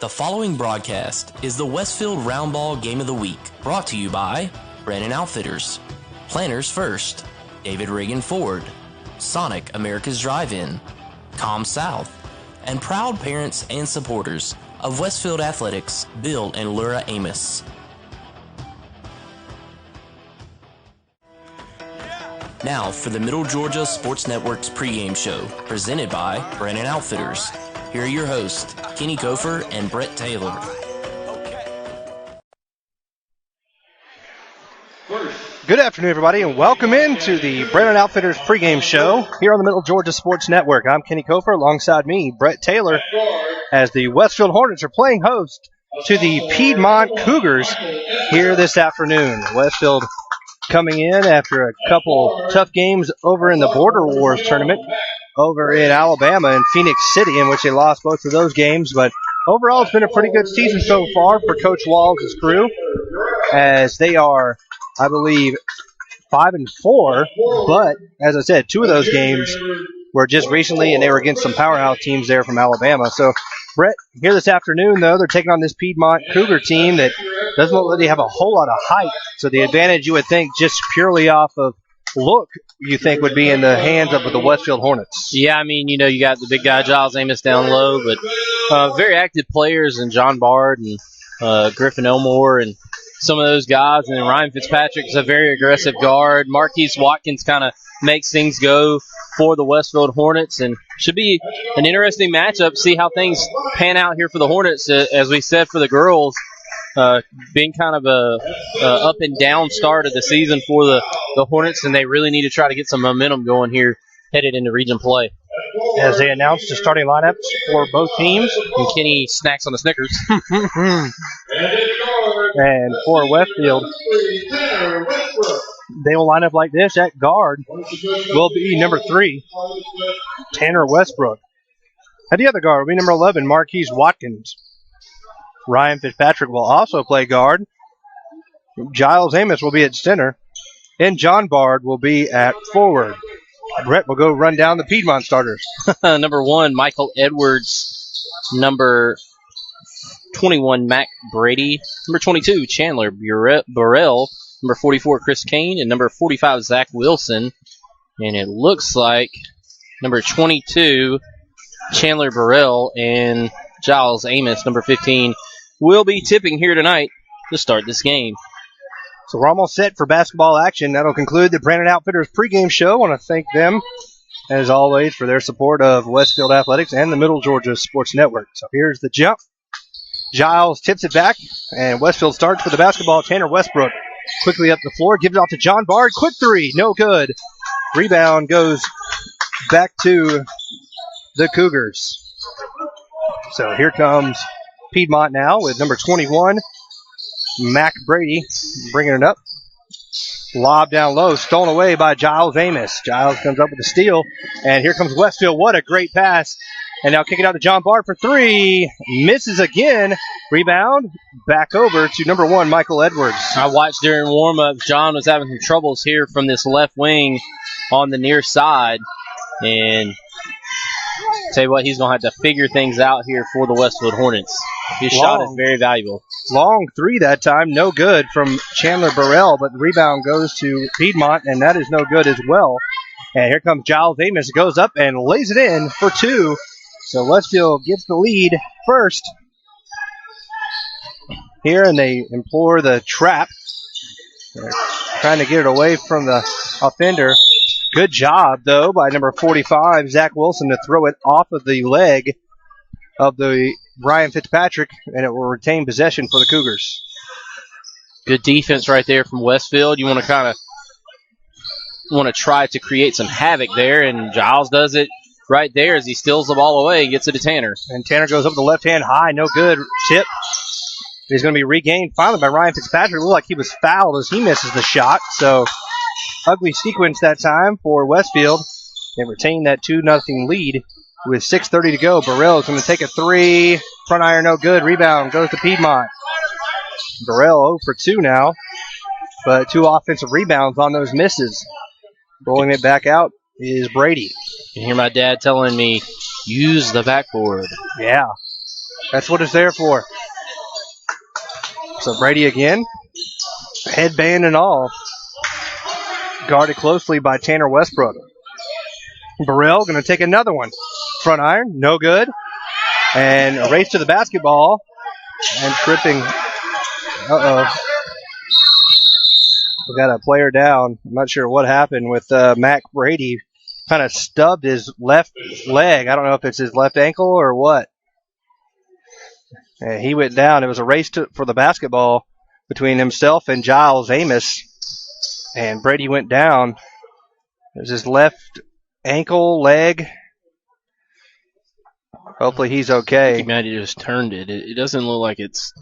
The following broadcast is the Westfield Roundball Game of the Week, brought to you by Brandon Outfitters, Planners First, David Reagan Ford, Sonic America's Drive-In, Com South, and proud parents and supporters of Westfield Athletics, Bill and Laura Amos. Now for the Middle Georgia Sports Network's pregame show, presented by Brandon Outfitters. Here are your hosts, Kenny Kofer and Brett Taylor. Good afternoon, everybody, and welcome into the Brandon Outfitters pregame show here on the Middle Georgia Sports Network. I'm Kenny Kofer, alongside me, Brett Taylor, as the Westfield Hornets are playing host to the Piedmont Cougars here this afternoon. Westfield coming in after a couple tough games over in the Border Wars tournament over in Alabama and Phoenix City, in which they lost both of those games. But overall, it's been a pretty good season so far for Coach Walls' crew, as they are, I believe, 5-4. But as I said, two of those games were just recently, and they were against some powerhouse teams there from Alabama. So, Brett, here this afternoon, though, they're taking on this Piedmont Cougar team that doesn't look like they have a whole lot of height. So the advantage, you would think, just purely off of look, you think would be in the hands of the Westfield Hornets. Yeah, I mean, you got the big guy, Giles Amos, down low, but very active players, and John Bard and Griffin Elmore and some of those guys. And then Ryan Fitzpatrick is a very aggressive guard. Marquise Watkins kind of makes things go for the Westfield Hornets, and should be an interesting matchup. See how things pan out here for the Hornets. As we said, for the girls, being kind of a up and down start of the season for the Hornets, and they really need to try to get some momentum going here headed into region play. As they announced the starting lineups for both teams. And Kenny snacks on the Snickers. And for Westfield, they will line up like this. At guard will be number 3, Tanner Westbrook. At the other guard will be number 11, Marquise Watkins. Ryan Fitzpatrick will also play guard. Giles Amos will be at center. And John Bard will be at forward. Brett will go run down the Piedmont starters. Number 1, Michael Edwards. Number 21, Mac Brady. Number 22, Chandler Burrell. Number 44, Chris Kane. And number 45, Zach Wilson. And it looks like number 22, Chandler Burrell, and Giles Amos, number 15, will be tipping here tonight to start this game. So we're almost set for basketball action. That'll conclude the Brandon Outfitters pregame show. I want to thank them, as always, for their support of Westfield Athletics and the Middle Georgia Sports Network. So here's the jump. Giles tips it back, and Westfield starts for the basketball. Tanner Westbrook quickly up the floor, gives it off to John Bard. Quick three, no good. Rebound goes back to the Cougars. So here comes Piedmont now with number 21, Mac Brady, bringing it up. Lob down low, stolen away by Giles Amos. Giles comes up with the steal, and here comes Westfield. What a great pass. And now kick it out to John Bard for 3. Misses again. Rebound back over to number 1, Michael Edwards. I watched during warm-ups. John was having some troubles here from this left wing on the near side. And tell you what, he's going to have to figure things out here for the Westfield Hornets. His shot is very valuable. Long 3 that time. No good from Chandler Burrell, but the rebound goes to Piedmont, and that is no good as well. And here comes Giles Amos. Goes up and lays it in for 2. So Westfield gets the lead first here, and they implore the trap. They're trying to get it away from the offender. Good job, though, by number 45, Zach Wilson, to throw it off of the leg of the Ryan Fitzpatrick, and it will retain possession for the Cougars. Good defense right there from Westfield. You want to try to create some havoc there, and Giles does it right there as he steals the ball away and gets it to Tanner. And Tanner goes up with the left hand high, no good. Tip. He's going to be regained finally by Ryan Fitzpatrick. It looked like he was fouled as he misses the shot. So ugly sequence that time for Westfield. They retain that 2-0 lead with 6:30 to go. Burrell is going to take a 3. Front iron, no good. Rebound goes to Piedmont. Burrell 0 for 2 now, but 2 offensive rebounds on those misses. Rolling it back out is Brady. You hear my dad telling me, use the backboard. Yeah. That's what it's there for. So Brady again, headband and all, guarded closely by Tanner Westbrook. Burrell going to take another one. Front iron, no good. And a race to the basketball. And tripping. We got a player down. I'm not sure what happened with Mac Brady. Kind of stubbed his left leg. I don't know if it's his left ankle or what. And he went down. It was a race for the basketball between himself and Giles Amos. And Brady went down. It was his left ankle, leg. Hopefully he's okay. I think Matty just turned it. It doesn't look like it's...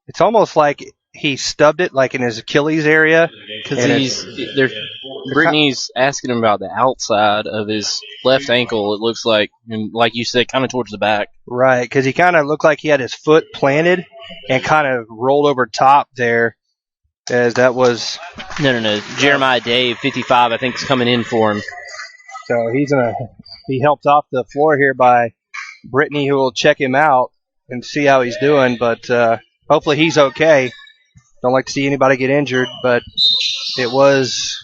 It's almost like he stubbed it, like in his Achilles area. Because Brittany's asking him about the outside of his left ankle, it looks like, and like you said, kind of towards the back. Right, because he kind of looked like he had his foot planted and kind of rolled over top there, as that was... No. Jeremiah Dave, 55, I think, is coming in for him. So he's going to be helped off the floor here by Brittany, who will check him out and see how he's doing, but hopefully he's okay. Don't like to see anybody get injured, but it was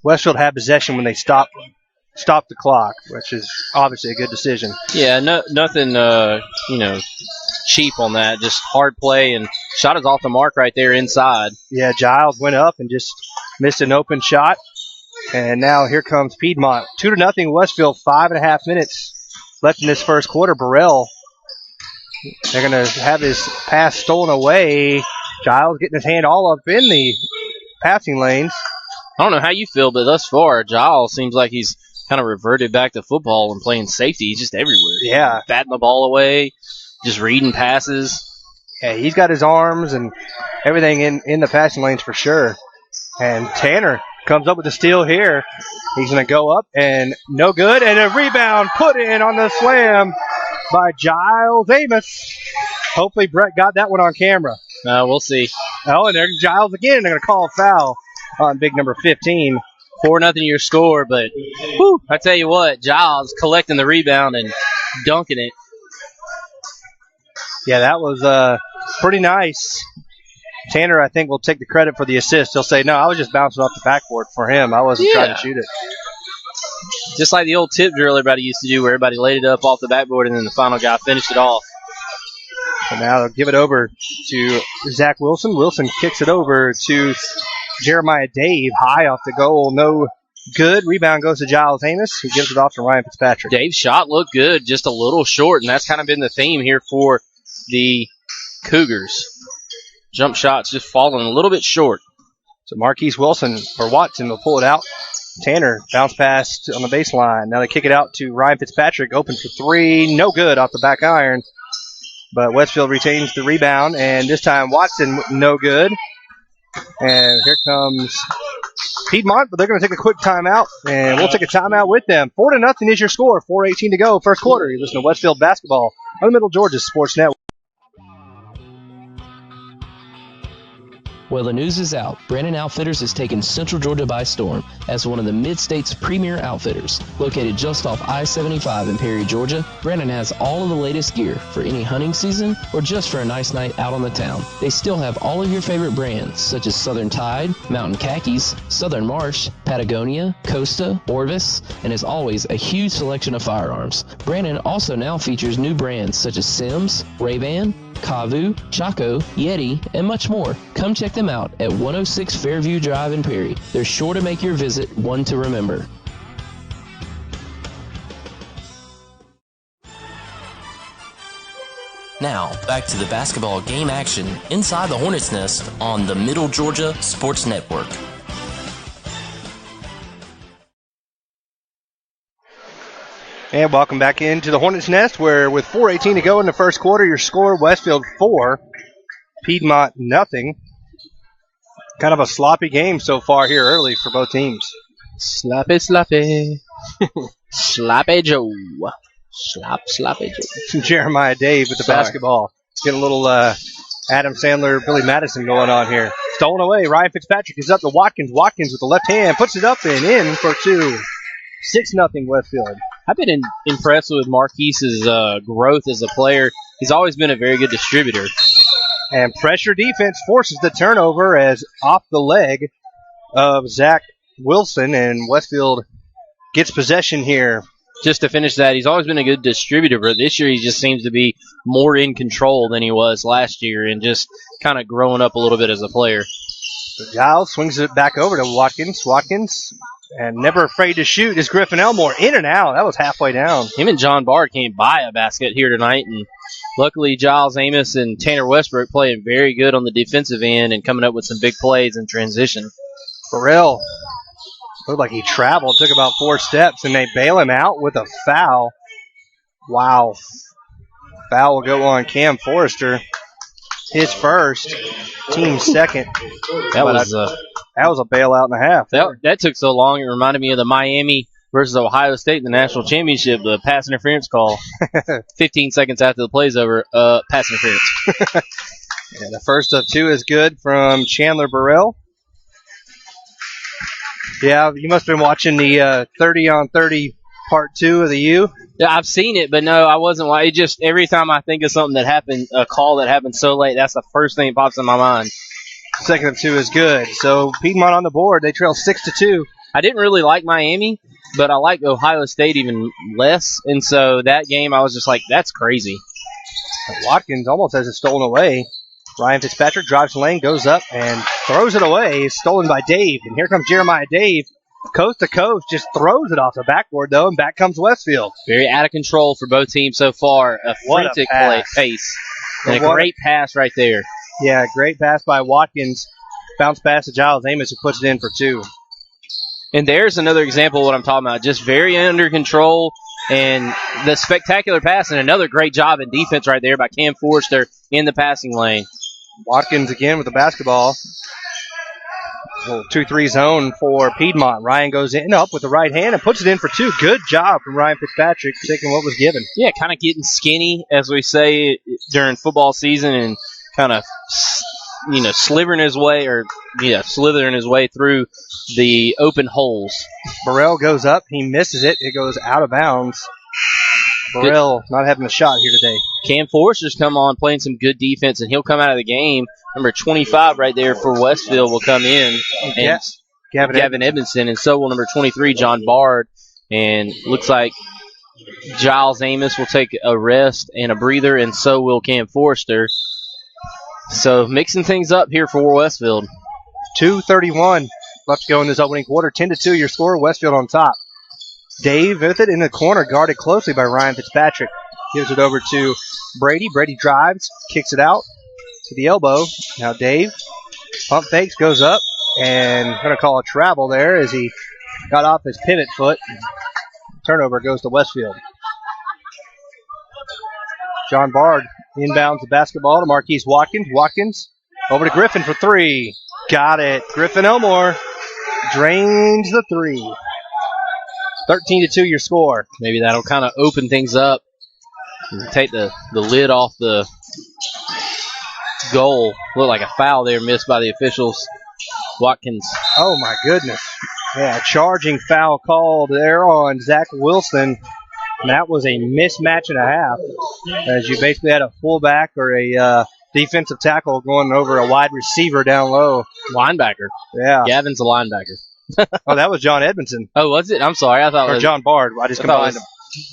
Westfield had possession when they stopped the clock, which is obviously a good decision. Yeah, nothing cheap on that. Just hard play, and shot is off the mark right there inside. Yeah, Giles went up and just missed an open shot, and now here comes Piedmont. 2-0 Westfield. 5.5 minutes left in this first quarter. Burrell, they're going to have his pass stolen away. Giles getting his hand all up in the passing lanes. I don't know how you feel, but thus far, Giles seems like he's kind of reverted back to football and playing safety. He's just everywhere. Yeah. Batting the ball away, just reading passes. Yeah, he's got his arms and everything in the passing lanes for sure. And Tanner comes up with the steal here. He's going to go up and no good. And a rebound put in on the slam by Giles Amos. Hopefully Brett got that one on camera. We'll see. Oh, and there's Giles again. They're going to call a foul on big number 15. 4-0 your score, but whew, I tell you what, Giles collecting the rebound and dunking it. Yeah, that was pretty nice. Tanner, I think, will take the credit for the assist. He'll say, no, I was just bouncing off the backboard for him. I wasn't trying to shoot it. Just like the old tip drill everybody used to do where everybody laid it up off the backboard and then the final guy finished it off. And now they'll give it over to Zach Wilson. Wilson kicks it over to Jeremiah Dave. High off the goal. No good. Rebound goes to Giles Amos, who gives it off to Ryan Fitzpatrick. Dave's shot looked good, just a little short, and that's kind of been the theme here for the Cougars. Jump shots just falling a little bit short. So Marquise Wilson, or Watson, will pull it out. Tanner bounce pass on the baseline. Now they kick it out to Ryan Fitzpatrick. Open for three. No good off the back iron. But Westfield retains the rebound, and this time Watson no good. And here comes Piedmont, but they're going to take a quick timeout, and we'll take a timeout with them. 4-0 is your score. 4:18 to go, first quarter. You listen to Westfield basketball on the Middle Georgia Sports Network. Well, the news is out. Brandon Outfitters has taken Central Georgia by storm as one of the Mid-State's premier outfitters. Located just off I-75 in Perry, Georgia, Brandon has all of the latest gear for any hunting season or just for a nice night out on the town. They still have all of your favorite brands such as Southern Tide, Mountain Khakis, Southern Marsh, Patagonia, Costa, Orvis, and as always, a huge selection of firearms. Brandon also now features new brands such as Sims, Ray-Ban, Kavu, Chaco, Yeti, and much more. Come check them out at 106 Fairview Drive in Perry. They're sure to make your visit one to remember. Now, back to the basketball game action inside the Hornets' Nest on the Middle Georgia Sports Network. And welcome back into the Hornets' Nest, where with 4:18 to go in the first quarter, your score, Westfield 4, Piedmont nothing. Kind of a sloppy game so far here early for both teams. Sloppy. Sloppy Joe. Sloppy Joe. Jeremiah Dave with the basketball. Get a little Adam Sandler, Billy Madison going on here. Stolen away. Ryan Fitzpatrick is up to Watkins. Watkins with the left hand puts it up and in for two. 6-0 Westfield. I've been impressed with Marquise's growth as a player. He's always been a very good distributor. And pressure defense forces the turnover as off the leg of Zach Wilson, and Westfield gets possession here. Just to finish that, he's always been a good distributor, but this year he just seems to be more in control than he was last year and just kind of growing up a little bit as a player. Giles swings it back over to Watkins. Watkins, and never afraid to shoot, is Griffin Elmore. In and out. That was halfway down. Him and John Bard can't buy a basket here tonight, and luckily Giles Amos and Tanner Westbrook playing very good on the defensive end and coming up with some big plays in transition. Burrell looked like he traveled, took about 4 steps, and they bail him out with a foul. Wow. Foul will go on Cam Forrester. His first, team second. That was a bailout and a half. That took so long. It reminded me of the Miami versus Ohio State in the national championship, the pass interference call. 15 seconds after the play's over, pass interference. Yeah, the first of 2 is good from Chandler Burrell. Yeah, you must have been watching the 30-on-30 part 2 of the U. Yeah, I've seen it, but no, I wasn't. It just every time I think of something that happened, a call that happened so late, that's the first thing that pops in my mind. Second of 2 is good. So Piedmont on the board. They trail 6-2. I didn't really like Miami, but I like Ohio State even less, and so that game I was just like, that's crazy. Watkins almost has it stolen away. Ryan Fitzpatrick drives the lane, goes up, and throws it away. It's stolen by Dave. And here comes Jeremiah Dave. Coast to coast, just throws it off the backboard, though, and back comes Westfield. Very out of control for both teams so far. A frantic pace. And a great pass right there. Yeah, great pass by Watkins. Bounce pass to Giles Amos, who puts it in for 2. And there's another example of what I'm talking about. Just very under control. And the spectacular pass and another great job in defense right there by Cam Forrester in the passing lane. Watkins again with the basketball. Little 2-3 zone for Piedmont. Ryan goes in up with the right hand and puts it in for 2. Good job from Ryan Fitzpatrick taking what was given. Yeah, kind of getting skinny, as we say during football season, and kind of slithering his way through the open holes. Burrell goes up. He misses it. It goes out of bounds. Burrell not having a shot here today. Cam Forster's come on playing some good defense, and he'll come out of the game. Number 25 right there for Westfield will come in. And yes. Gavin Edmondson, and so will number 23, John Bard. And looks like Giles Amos will take a rest and a breather, and so will Cam Forster. So mixing things up here for Westfield. 2:31 left to go in this opening quarter. 10-2 your score. Westfield on top. Dave with it in the corner, guarded closely by Ryan Fitzpatrick. Gives it over to Brady. Brady drives, kicks it out to the elbow. Now Dave pump fakes, goes up, and going to call a travel there as he got off his pivot foot. Turnover goes to Westfield. John Bard inbounds the basketball to Marquise Watkins. Watkins over to Griffin for 3. Got it. Griffin Elmore drains the 3. 13-2 your score. Maybe that'll kind of open things up and take the lid off the goal. Looked like a foul there missed by the officials. Watkins. Oh, my goodness. Yeah, charging foul called there on Zach Wilson. And that was a mismatch and a half, as you basically had a fullback or a defensive tackle going over a wide receiver down low. Linebacker. Yeah. Gavin's a linebacker. Oh, that was John Edmondson. Oh, was it? I'm sorry. I thought it was John Bard. I just combined them.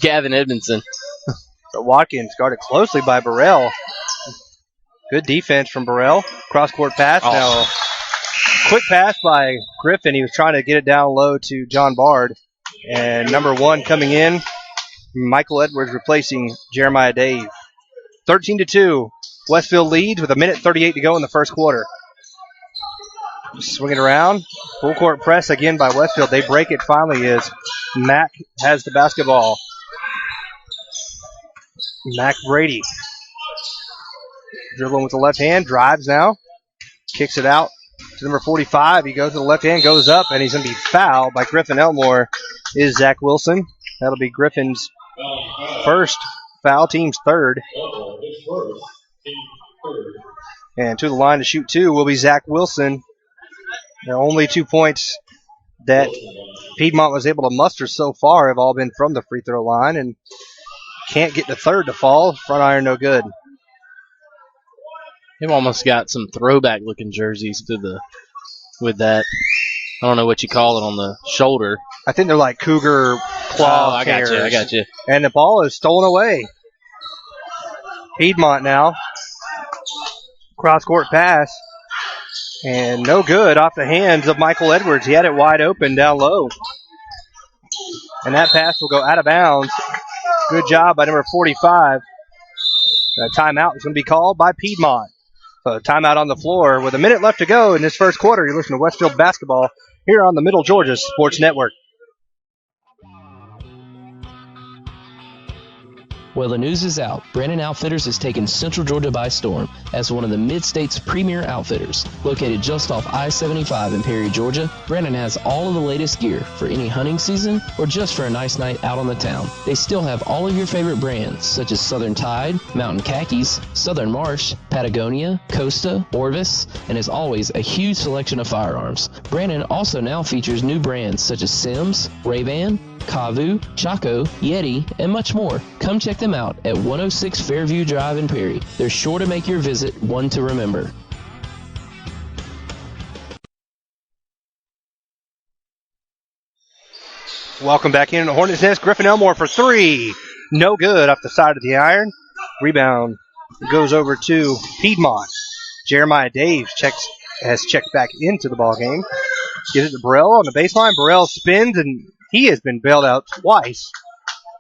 Gavin Edmondson. So Watkins guarded closely by Burrell. Good defense from Burrell. Cross-court pass. Oh. Now, quick pass by Griffin. He was trying to get it down low to John Bard. And number 1 coming in, Michael Edwards replacing Jeremiah Dave. 13-2. Westfield leads with 1:38 to go in the first quarter. Swinging around. Full court press again by Westfield. They break it finally as Mack has the basketball. Mack Brady. Dribbling with the left hand. Drives now. Kicks it out to number 45. He goes to the left hand, goes up, and he's going to be fouled by Griffin Elmore. Is Zach Wilson. That'll be Griffin's first foul, team's third. And to the line to shoot 2 will be Zach Wilson. Now only 2 points that Piedmont was able to muster so far have all been from the free throw line, and can't get the third to fall. Front iron no good. They've almost got some throwback looking jerseys with that. I don't know what you call it on the shoulder. I think they're like cougar claw. I got you. And the ball is stolen away. Piedmont now. Cross-court pass. And no good off the hands of Michael Edwards. He had it wide open down low. And that pass will go out of bounds. Good job by number 45. That timeout is going to be called by Piedmont. So timeout on the floor with a minute left to go in this first quarter. You're listening to Westfield basketball here on the Middle Georgia Sports Network. Well, the news is out. Brandon Outfitters has taken Central Georgia by storm as one of the Mid-State's premier outfitters. Located just off I-75 in Perry, Georgia, Brandon has all of the latest gear for any hunting season or just for a nice night out on the town. They still have all of your favorite brands such as Southern Tide, Mountain Khakis, Southern Marsh, Patagonia, Costa, Orvis, and as always, a huge selection of firearms. Brandon also now features new brands such as Sims, Ray-Ban, Kavu, Chaco, Yeti, and much more. Come check them out at 106 Fairview Drive in Perry. They're sure to make your visit one to remember. Welcome back in the Hornets' Nest. Griffin Elmore for three. No good off the side of the iron. Rebound goes over to Piedmont. Jeremiah Daves has checked back into the ball game. Gives it to Burrell on the baseline. Burrell spins, and he has been bailed out twice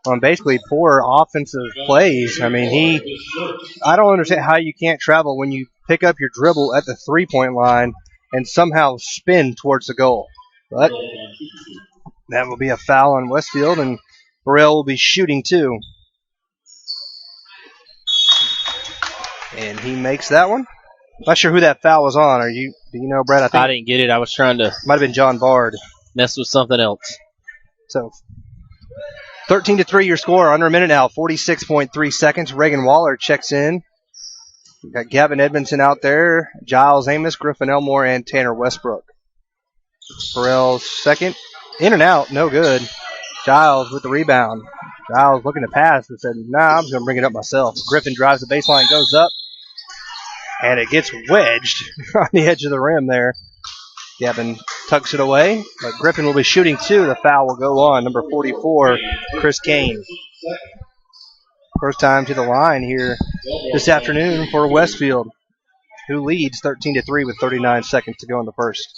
on basically poor offensive plays. I mean, I don't understand how you can't travel when you pick up your dribble at the three-point line and somehow spin towards the goal. But that will be a foul on Westfield, and Burrell will be shooting two. And he makes that one. Not sure who that foul was on. Do you know, Brad? I didn't get it. I was trying to. Might have been John Bard. Mess with something else. So 13-3 your score. Under a minute now. 46.3 seconds. Reagan Waller checks in. We've got Gavin Edmondson out there. Giles Amos, Griffin Elmore, and Tanner Westbrook. Burrell's second. In and out. No good. Giles with the rebound. Giles looking to pass and said, I'm just going to bring it up myself. Griffin drives the baseline, goes up. And it gets wedged on the edge of the rim there. Gavin tucks it away, but Griffin will be shooting two. The foul will go on. Number 44, Chris Kane. First time to the line here this afternoon for Westfield, who leads 13-3 with 39 seconds to go in the first.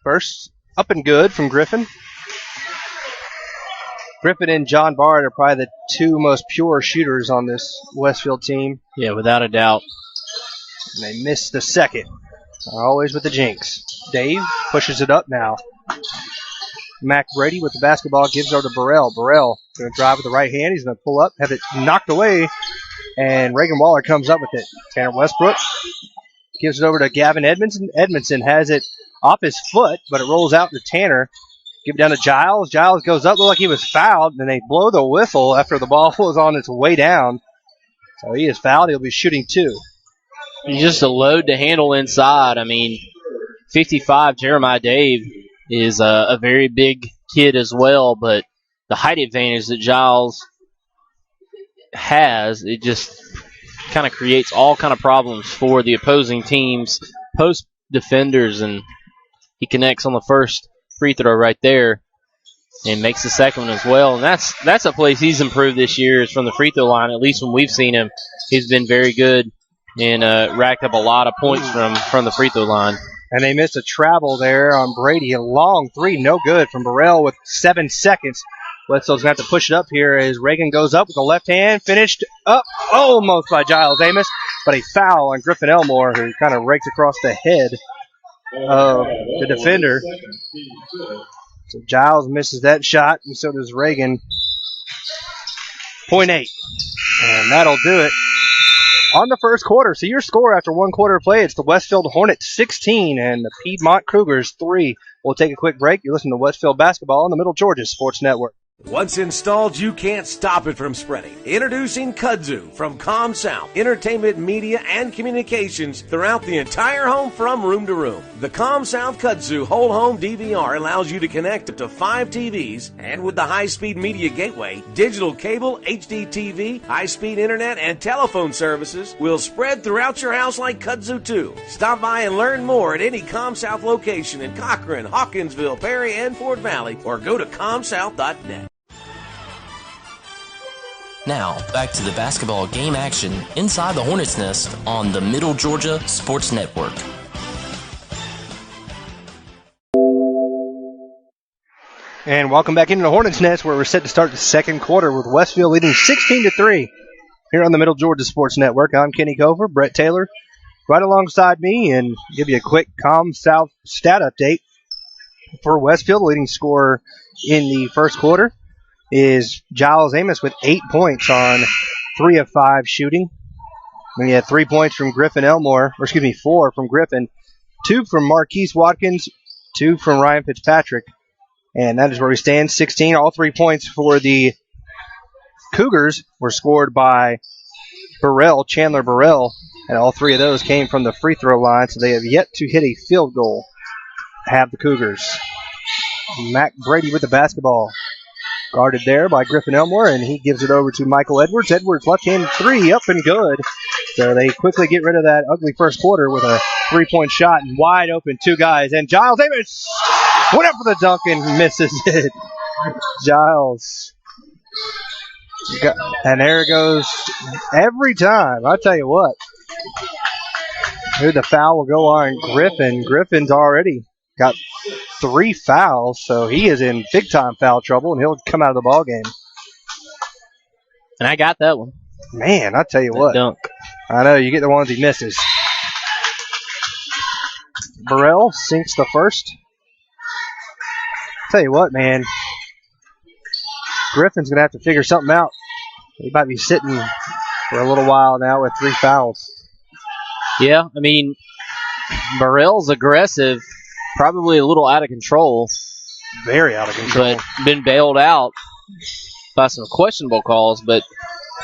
First, up and good from Griffin. Griffin and John Bard are probably the two most pure shooters on this Westfield team. Yeah, without a doubt. And they missed the second. Always with the jinx. Dave pushes it up now. Mac Brady with the basketball gives over to Burrell. Burrell going to drive with the right hand. He's going to pull up, have it knocked away, and Reagan Waller comes up with it. Tanner Westbrook gives it over to Gavin Edmondson. Edmondson has it off his foot, but it rolls out to Tanner. Give it down to Giles. Giles goes up, looked like he was fouled, and they blow the whistle after the ball was on its way down. So he is fouled. He'll be shooting two. He's just a load to handle inside. I mean, 55, Jeremiah Dave is a very big kid as well, but the height advantage that Giles has, it just kind of creates all kind of problems for the opposing team's post defenders, and he connects on the first free throw right there and makes the second one as well. And that's a place he's improved this year, is from the free throw line. At least when we've seen him, he's been very good and racked up a lot of points from the free throw line. And they missed a travel there on Brady. A long three, no good from Burrell with 7 seconds. Westfield's going to have to push it up here as Reagan goes up with the left hand. Finished up almost by Giles Amos, but a foul on Griffin Elmore, who kind of rakes across the head of the defender. So Giles misses that shot, and so does Reagan. 0.8. And that'll do it on the first quarter. So your score after one quarter of play, it's the Westfield Hornets 16 and the Piedmont Cougars 3. We'll take a quick break. You're listening to Westfield Basketball on the Middle Georgia Sports Network. Once installed, you can't stop it from spreading. Introducing Kudzu from ComSouth, entertainment, media, and communications throughout the entire home from room to room. The ComSouth Kudzu whole home DVR allows you to connect up to 5 TVs, and with the high-speed media gateway, digital cable, HD TV, high-speed internet, and telephone services will spread throughout your house like Kudzu 2. Stop by and learn more at any ComSouth location in Cochran, Hawkinsville, Perry, and Fort Valley, or go to comsouth.net. Now, back to the basketball game action inside the Hornets' Nest on the Middle Georgia Sports Network. And welcome back into the Hornets' Nest, where we're set to start the second quarter with Westfield leading 16-3 here on the Middle Georgia Sports Network. I'm Kenny Cover, Brett Taylor, right alongside me, and give you a quick ComSouth stat update for Westfield. The leading scorer in the first quarter is Giles Amos with 8 points on 3 of 5 shooting. And he had 3 points from Griffin Elmore, 4 from Griffin, 2 from Marquise Watkins, 2 from Ryan Fitzpatrick. And that is where we stand, 16. All 3 points for the Cougars were scored by Chandler Burrell, and all 3 of those came from the free throw line, so they have yet to hit a field goal, have the Cougars. Mac Brady with the basketball. Guarded there by Griffin Elmore, and he gives it over to Michael Edwards. Edwards left-handed 3, up and good. So they quickly get rid of that ugly first quarter with a 3-point shot, and wide open 2 guys. And Giles Amos went up for the dunk and misses it. Giles. And there it goes every time. I'll tell you what. Here the foul will go on Griffin. Griffin's already got 3 fouls, so he is in big-time foul trouble, and he'll come out of the ball game. And I got that one. Man, I tell you That what. dunk. I know, you get the ones he misses. Burrell sinks the first. Tell you what, man. Griffin's going to have to figure something out. He might be sitting for a little while now with 3 fouls. Yeah, I mean, Burrell's aggressive. Probably a little out of control. Very out of control. But been bailed out by some questionable calls. But,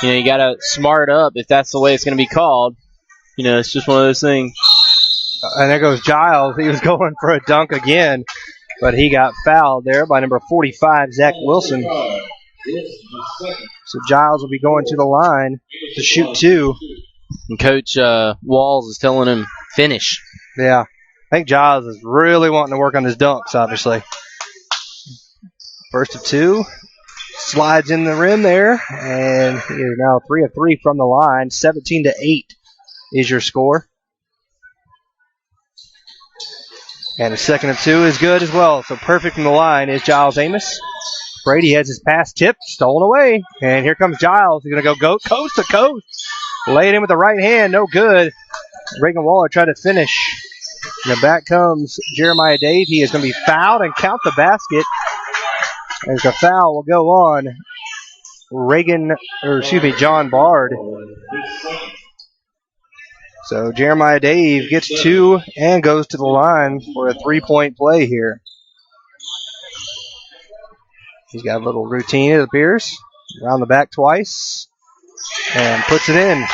you got to smart up if that's the way it's going to be called. It's just one of those things. And there goes Giles. He was going for a dunk again, but he got fouled there by number 45, Zach Wilson. So Giles will be going to the line to shoot 2. And Coach Walls is telling him, finish. Yeah. I think Giles is really wanting to work on his dunks, obviously. First of 2. Slides in the rim there. And he is now 3 of 3 from the line. 17-8 is your score. And a second of 2 is good as well. So perfect from the line is Giles Amos. Brady has his pass tipped, stolen away. And here comes Giles. He's going to go coast to coast. Lay it in with the right hand. No good. Reagan Waller tried to finish. And back comes Jeremiah Dave. He is going to be fouled and count the basket. As the foul will go on John Bard. So Jeremiah Dave gets 2 and goes to the line for a 3-point play here. He's got a little routine, it appears. Around the back twice. And puts it in.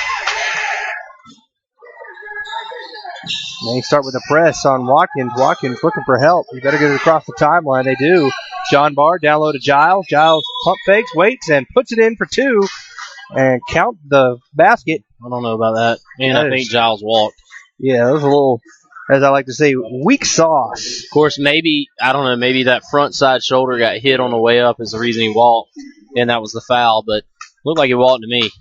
They start with a press on Watkins. Watkins looking for help. You better get it across the timeline. They do. John Bard down low to Giles. Giles pump fakes, waits, and puts it in for 2. And count the basket. I don't know about that. And I think Giles walked. Yeah, that was a little, as I like to say, weak sauce. Of course, maybe that front side shoulder got hit on the way up is the reason he walked. And that was the foul. But looked like he walked to me.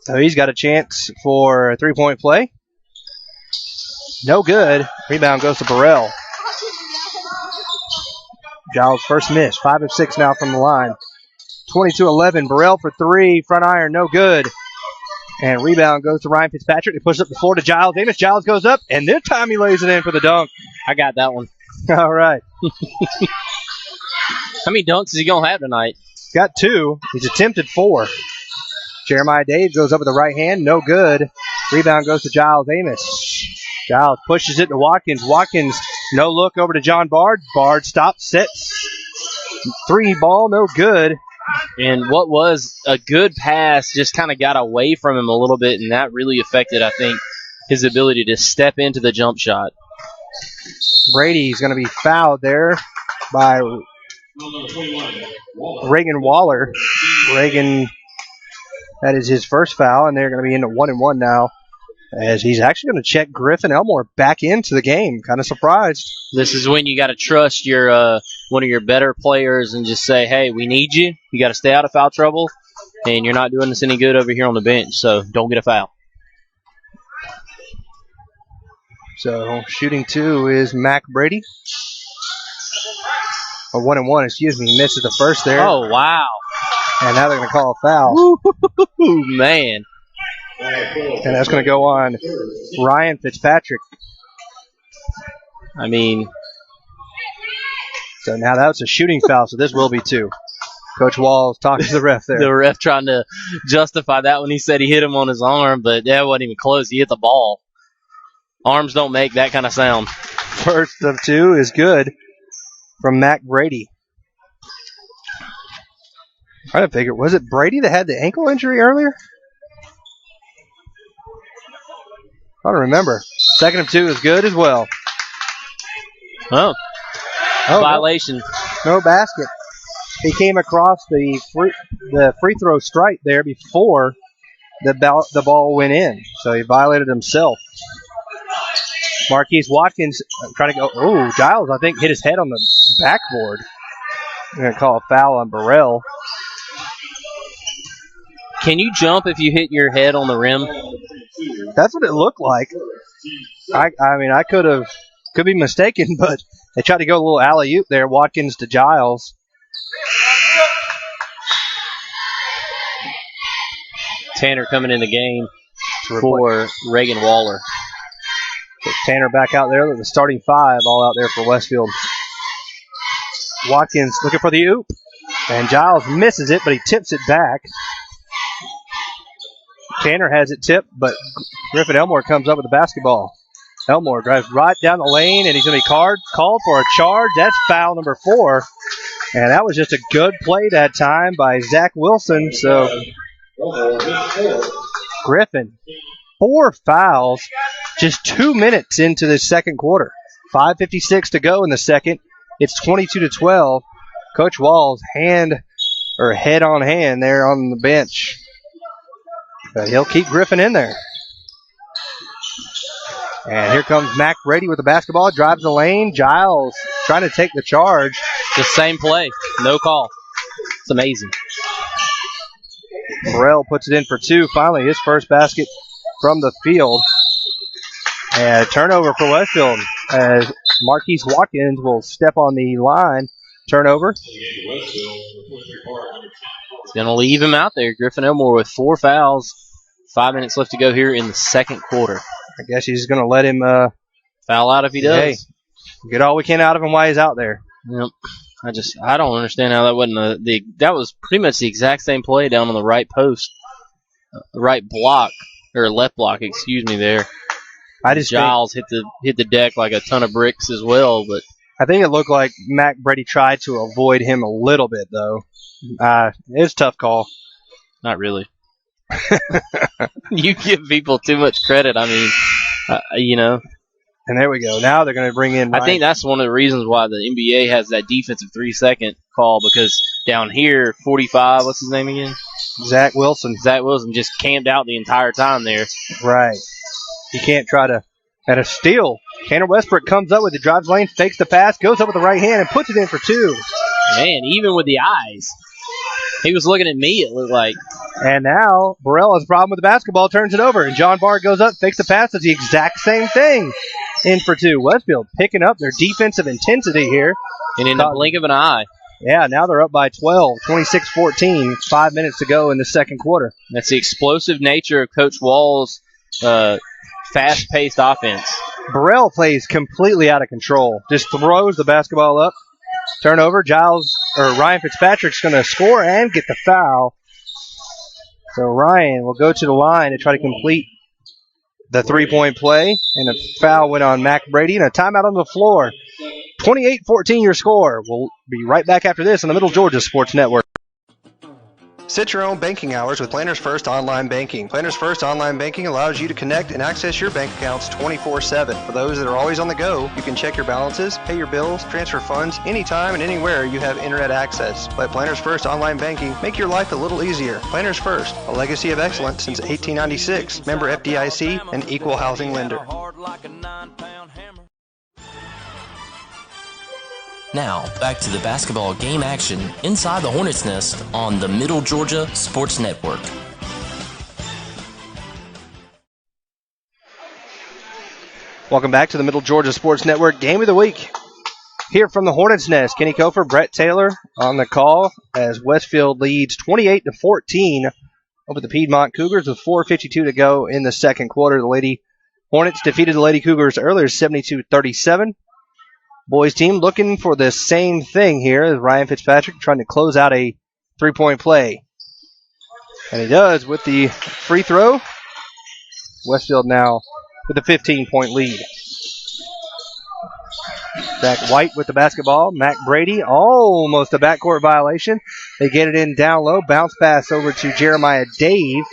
So he's got a chance for a 3-point play. No good. Rebound goes to Burrell. Giles' first miss. 5 of 6 now from the line. 22-11. Burrell for 3. Front iron, no good. And rebound goes to Ryan Fitzpatrick. He pushes up the floor to Giles Amos. Giles goes up, and this time he lays it in for the dunk. I got that one. All right. How many dunks is he going to have tonight? Got 2. He's attempted 4. Jeremiah Dave goes up with the right hand. No good. Rebound goes to Giles Amos. Giles pushes it to Watkins. Watkins, no look over to John Bard. Bard stops, sits. Three ball, no good. And what was a good pass just kind of got away from him a little bit, and that really affected, I think, his ability to step into the jump shot. Brady's going to be fouled there by Reagan Waller. Reagan, that is his first foul, and they're going to be into 1-1 now, as he's actually going to check Griffin Elmore back into the game. Kind of surprised. This is when you got to trust your one of your better players and just say, hey, we need you. You got to stay out of foul trouble, and you're not doing us any good over here on the bench, so don't get a foul. So shooting 2 is Mac Brady. Or 1-1, excuse me. He misses the first there. Oh, wow. And now they're going to call a foul. Ooh, man. And that's going to go on Ryan Fitzpatrick. I mean, so now that's a shooting foul, so this will be 2. Coach Walls talking to the ref there. The ref trying to justify that when he said he hit him on his arm, but that wasn't even close. He hit the ball. Arms don't make that kind of sound. First of 2 is good from Mac Brady. I didn't figure, was it Brady that had the ankle injury earlier? I don't remember. Second of 2 is good as well. Oh, violation. No basket. He came across the free throw stripe there before the ball went in, so he violated himself. Marquise Watkins trying to go. Oh, Giles, I think, hit his head on the backboard. I'm going to call a foul on Burrell. Can you jump if you hit your head on the rim? That's what it looked like. I mean, I could be mistaken, but they tried to go a little alley-oop there. Watkins to Giles. Tanner coming in the game for Reagan Waller. Tanner back out there with the starting 5 all out there for Westfield. Watkins looking for the oop. And Giles misses it, but he tips it back. Tanner has it tipped, but Griffin Elmore comes up with the basketball. Elmore drives right down the lane, and he's going to be called for a charge. That's foul number 4. And that was just a good play that time by Zach Wilson. So Griffin, 4 fouls, just 2 minutes into the second quarter. 5:56 to go in the second. It's 22-12. Coach Walls head on hand there on the bench. But he'll keep Griffin in there. And here comes Mac Brady with the basketball. Drives the lane. Giles trying to take the charge. The same play. No call. It's amazing. Burrell puts it in for 2. Finally, his first basket from the field. And a turnover for Westfield as Marquise Watkins will step on the line. Turnover. He's going to leave him out there. Griffin Elmore with 4 fouls. 5 minutes left to go here in the second quarter. I guess he's going to let him foul out if he does. Hey, get all we can out of him while he's out there. Yep. I don't understand how that wasn't that was pretty much the exact same play down on the right post, right block or left block, excuse me. There, Giles hit the deck like a ton of bricks as well. But I think it looked like Mac Brady tried to avoid him a little bit though. It was a tough call. Not really. You give people too much credit. I mean, And there we go. Now they're going to bring in Ryan. I think that's one of the reasons why the NBA has that defensive 3-second call, because down here, 45, what's his name again? Zach Wilson. Zach Wilson just camped out the entire time there. Right. He can't try to at a steal. Tanner Westbrook comes up with it, drives lane, fakes the pass, goes up with the right hand, and puts it in for 2. Man, even with the eyes. He was looking at me, it looked like. And now Burrell has a problem with the basketball, turns it over, and John Bard goes up, fakes the pass, does the exact same thing. In for 2. Westfield picking up their defensive intensity here. And in the blink of an eye. Yeah, now they're up by 12, 26-14, 5 minutes to go in the second quarter. That's the explosive nature of Coach Wall's fast-paced offense. Burrell plays completely out of control. Just throws the basketball up. Turnover. Ryan Fitzpatrick's going to score and get the foul. So Ryan will go to the line to try to complete the 3-point play. And a foul went on Mac Brady. And a timeout on the floor. 28-14 your score. We'll be right back after this on the Middle Georgia Sports Network. Set your own banking hours with Planners First Online Banking. Planners First Online Banking allows you to connect and access your bank accounts 24/7. For those that are always on the go, you can check your balances, pay your bills, transfer funds anytime and anywhere you have internet access. Let Planners First Online Banking make your life a little easier. Planners First, a legacy of excellence since 1896. Member FDIC and equal housing lender. Now, back to the basketball game action inside the Hornets' Nest on the Middle Georgia Sports Network. Welcome back to the Middle Georgia Sports Network Game of the Week. Here from the Hornets' Nest, Kenny Kofer, Brett Taylor on the call as Westfield leads 28-14 over the Piedmont Cougars with 4:52 to go in the second quarter. The Lady Hornets defeated the Lady Cougars earlier 72-37. Boys team looking for the same thing here as Ryan Fitzpatrick trying to close out a three-point play. And he does with the free throw. Westfield now with a 15-point lead. Zach White with the basketball. Mac Brady, almost a backcourt violation. They get it in down low. Bounce pass over to Jeremiah Dave.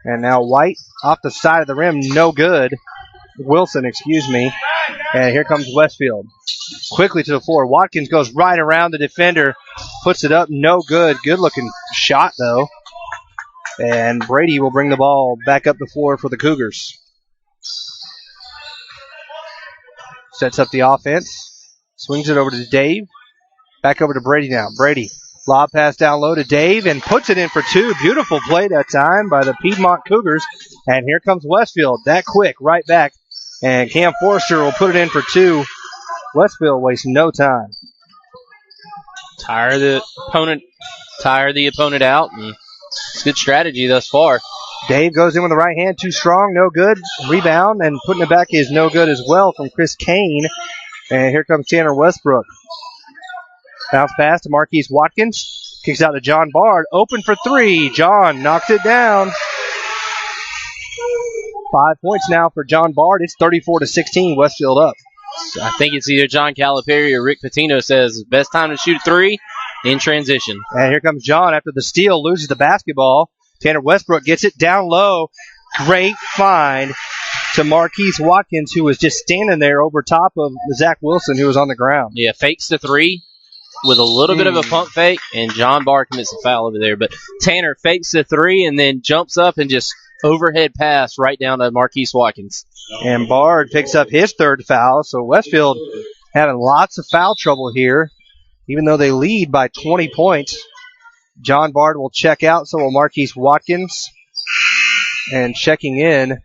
And now White off the side of the rim, no good. Wilson, excuse me. And here comes Westfield. Quickly to the floor. Watkins goes right around the defender. Puts it up. No good. Good-looking shot, though. And Brady will bring the ball back up the floor for the Cougars. Sets up the offense. Swings it over to Dave. Back over to Brady now. Brady. Lob pass down low to Dave and puts it in for two. Beautiful play that time by the Piedmont Cougars. And here comes Westfield. That quick. Right back. And Cam Forrester will put it in for two. Westfield wastes no time. Tire the opponent out, and it's good strategy thus far. Dave goes in with the right hand, too strong, no good. Rebound, and putting it back is no good as well from Chris Kane. And here comes Tanner Westbrook. Bounce pass to Marquise Watkins. Kicks out to John Bard. Open for three. John knocks it down. 5 points now for John Bard. It's 34-16. Westfield up. I think it's either John Calipari or Rick Pitino says best time to shoot a three in transition. And here comes John after the steal, loses the basketball. Tanner Westbrook gets it down low. Great find to Marquise Watkins, who was just standing there over top of Zach Wilson, who was on the ground. Yeah, fakes the three with a little bit of a pump fake, and John Bard commits a foul over there. But Tanner fakes the three and then jumps up and just overhead pass right down to Marquise Watkins. And Bard picks up his third foul. So Westfield having lots of foul trouble here, even though they lead by 20 points. John Bard will check out, so will Marquise Watkins. And checking in.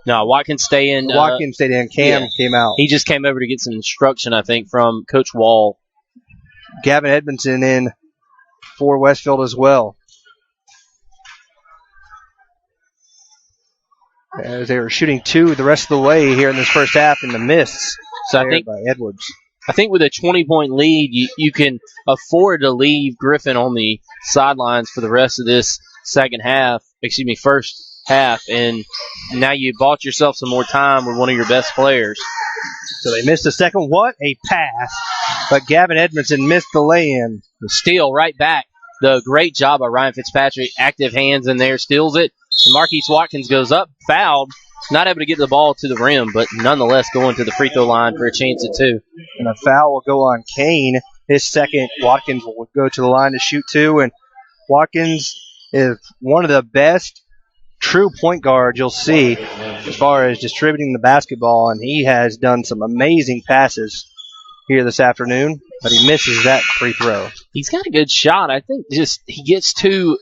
No, Watkins stay in. Watkins stayed in. Cam came out. He just came over to get some instruction, I think, from Coach Wall. Gavin Edmondson in for Westfield as well. As they were shooting two the rest of the way here in this first half in the miss. So I think by Edwards. I think with a 20-point lead, you can afford to leave Griffin on the sidelines for the rest of this first half, and now you bought yourself some more time with one of your best players. So they missed the second. What a pass. But Gavin Edmondson missed the lay-in. The steal right back. The great job by Ryan Fitzpatrick. Active hands in there, steals it. And Marquise Watkins goes up, fouled. Not able to get the ball to the rim, but nonetheless going to the free throw line for a chance at two. And a foul will go on Kane. His second. Watkins will go to the line to shoot two. And Watkins is one of the best true point guards you'll see as far as distributing the basketball. And he has done some amazing passes here this afternoon, but he misses that free throw. He's got a good shot. I think just he gets too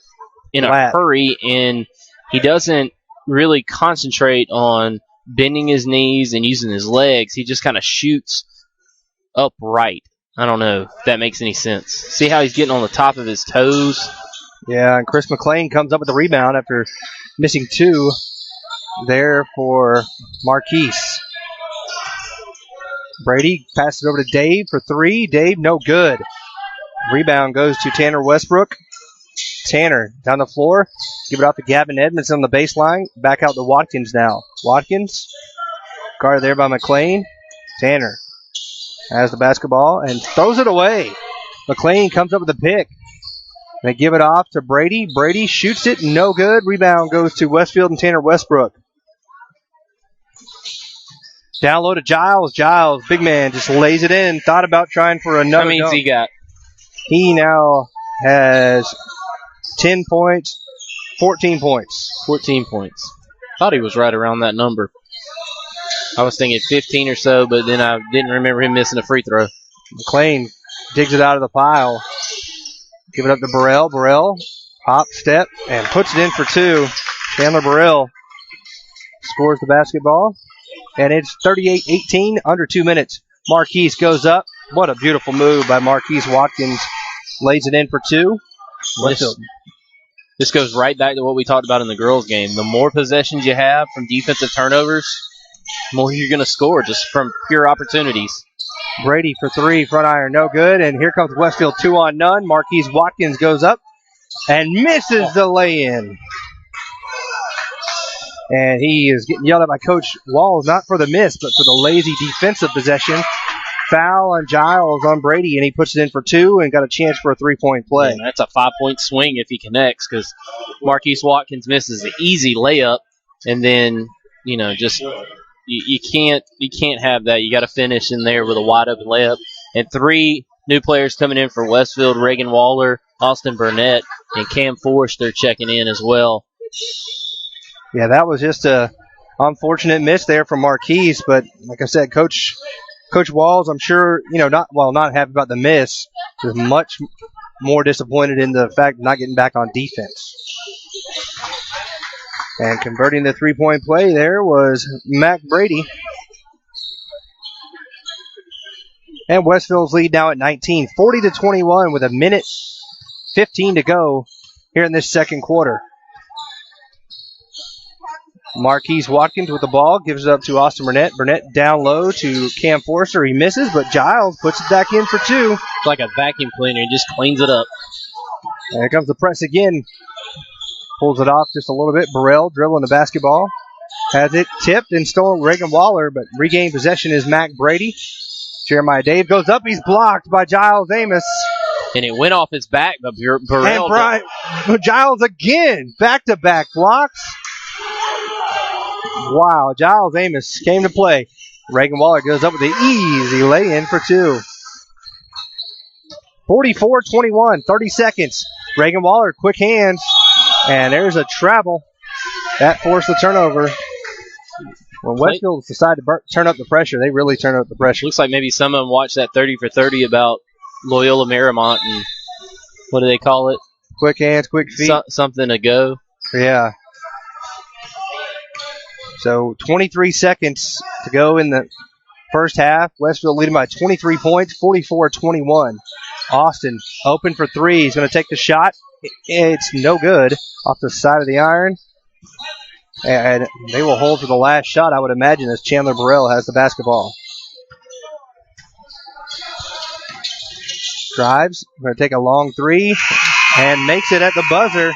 in a hurry, and he doesn't really concentrate on bending his knees and using his legs. He just kind of shoots upright. I don't know if that makes any sense. See how he's getting on the top of his toes? Yeah, and Chris McLean comes up with the rebound after missing two there for Marquise. Brady passes it over to Dave for three. Dave, no good. Rebound goes to Tanner Westbrook. Tanner down the floor. Give it off to Gavin Edmondson on the baseline. Back out to Watkins now. Watkins, guarded there by McLean. Tanner has the basketball and throws it away. McLean comes up with a pick. They give it off to Brady. Brady shoots it, no good. Rebound goes to Westfield and Tanner Westbrook. Down low to Giles. Giles, big man, just lays it in. Thought about trying for another. How many dunk. he got? He now has 10 points, 14 points. 14 points. Thought he was right around that number. I was thinking 15 or so, but then I didn't remember him missing a free throw. McLean digs it out of the pile. Give it up to Burrell. Burrell, hop, step, and puts it in for two. Chandler Burrell scores the basketball. And it's 38-18, under 2 minutes. Marquise goes up. What a beautiful move by Marquise Watkins. Lays it in for two. This goes right back to what we talked about in the girls' game. The more possessions you have from defensive turnovers, the more you're going to score just from pure opportunities. Brady for three, front iron, no good. And here comes Westfield, 2-on-none. Marquise Watkins goes up and misses the lay-in. And he is getting yelled at by Coach Walls, not for the miss, but for the lazy defensive possession. Foul on Giles on Brady, and he puts it in for two and got a chance for a three-point play. Yeah, that's a 5-point swing if he connects, because Marquise Watkins misses the easy layup, and then just you can't have that. You got to finish in there with a wide open layup. And three new players coming in for Westfield: Reagan Waller, Austin Burnett, and Cam Forrester checking in as well. Yeah, that was just a unfortunate miss there from Marquise, but like I said, Coach Walls, I'm sure, not happy about the miss, is much more disappointed in the fact of not getting back on defense. And converting the three-point play there was Mac Brady. And Westfield's lead now at 19, 40-21 with a minute 15 to go here in this second quarter. Marquise Watkins with the ball, gives it up to Austin Burnett. Burnett down low to Cam Forrester. He misses, but Giles puts it back in for two. It's like a vacuum cleaner. He just cleans it up. And here comes the press again. Pulls it off just a little bit. Burrell dribbling the basketball. Has it tipped and stolen Reagan Waller, but regained possession is Mac Brady. Jeremiah Dave goes up. He's blocked by Giles Amos. And it went off his back, but Burrell. And Giles again. Back-to-back blocks. Wow, Giles Amos came to play. Reagan Waller goes up with the easy lay-in for two. 44-21, 30 seconds. Reagan Waller, quick hands. And there's a travel. That forced the turnover. When Westfield decided to turn up the pressure, they really turned up the pressure. Looks like maybe some of them watched that 30 for 30 about Loyola Marymount and what do they call it? Quick hands, quick feet. Something to go. Yeah. So 23 seconds to go in the first half. Westfield leading by 23 points, 44-21. Austin open for three. He's going to take the shot. It's no good off the side of the iron. And they will hold for the last shot, I would imagine, as Chandler Burrell has the basketball. Drives. Going to take a long three and makes it at the buzzer.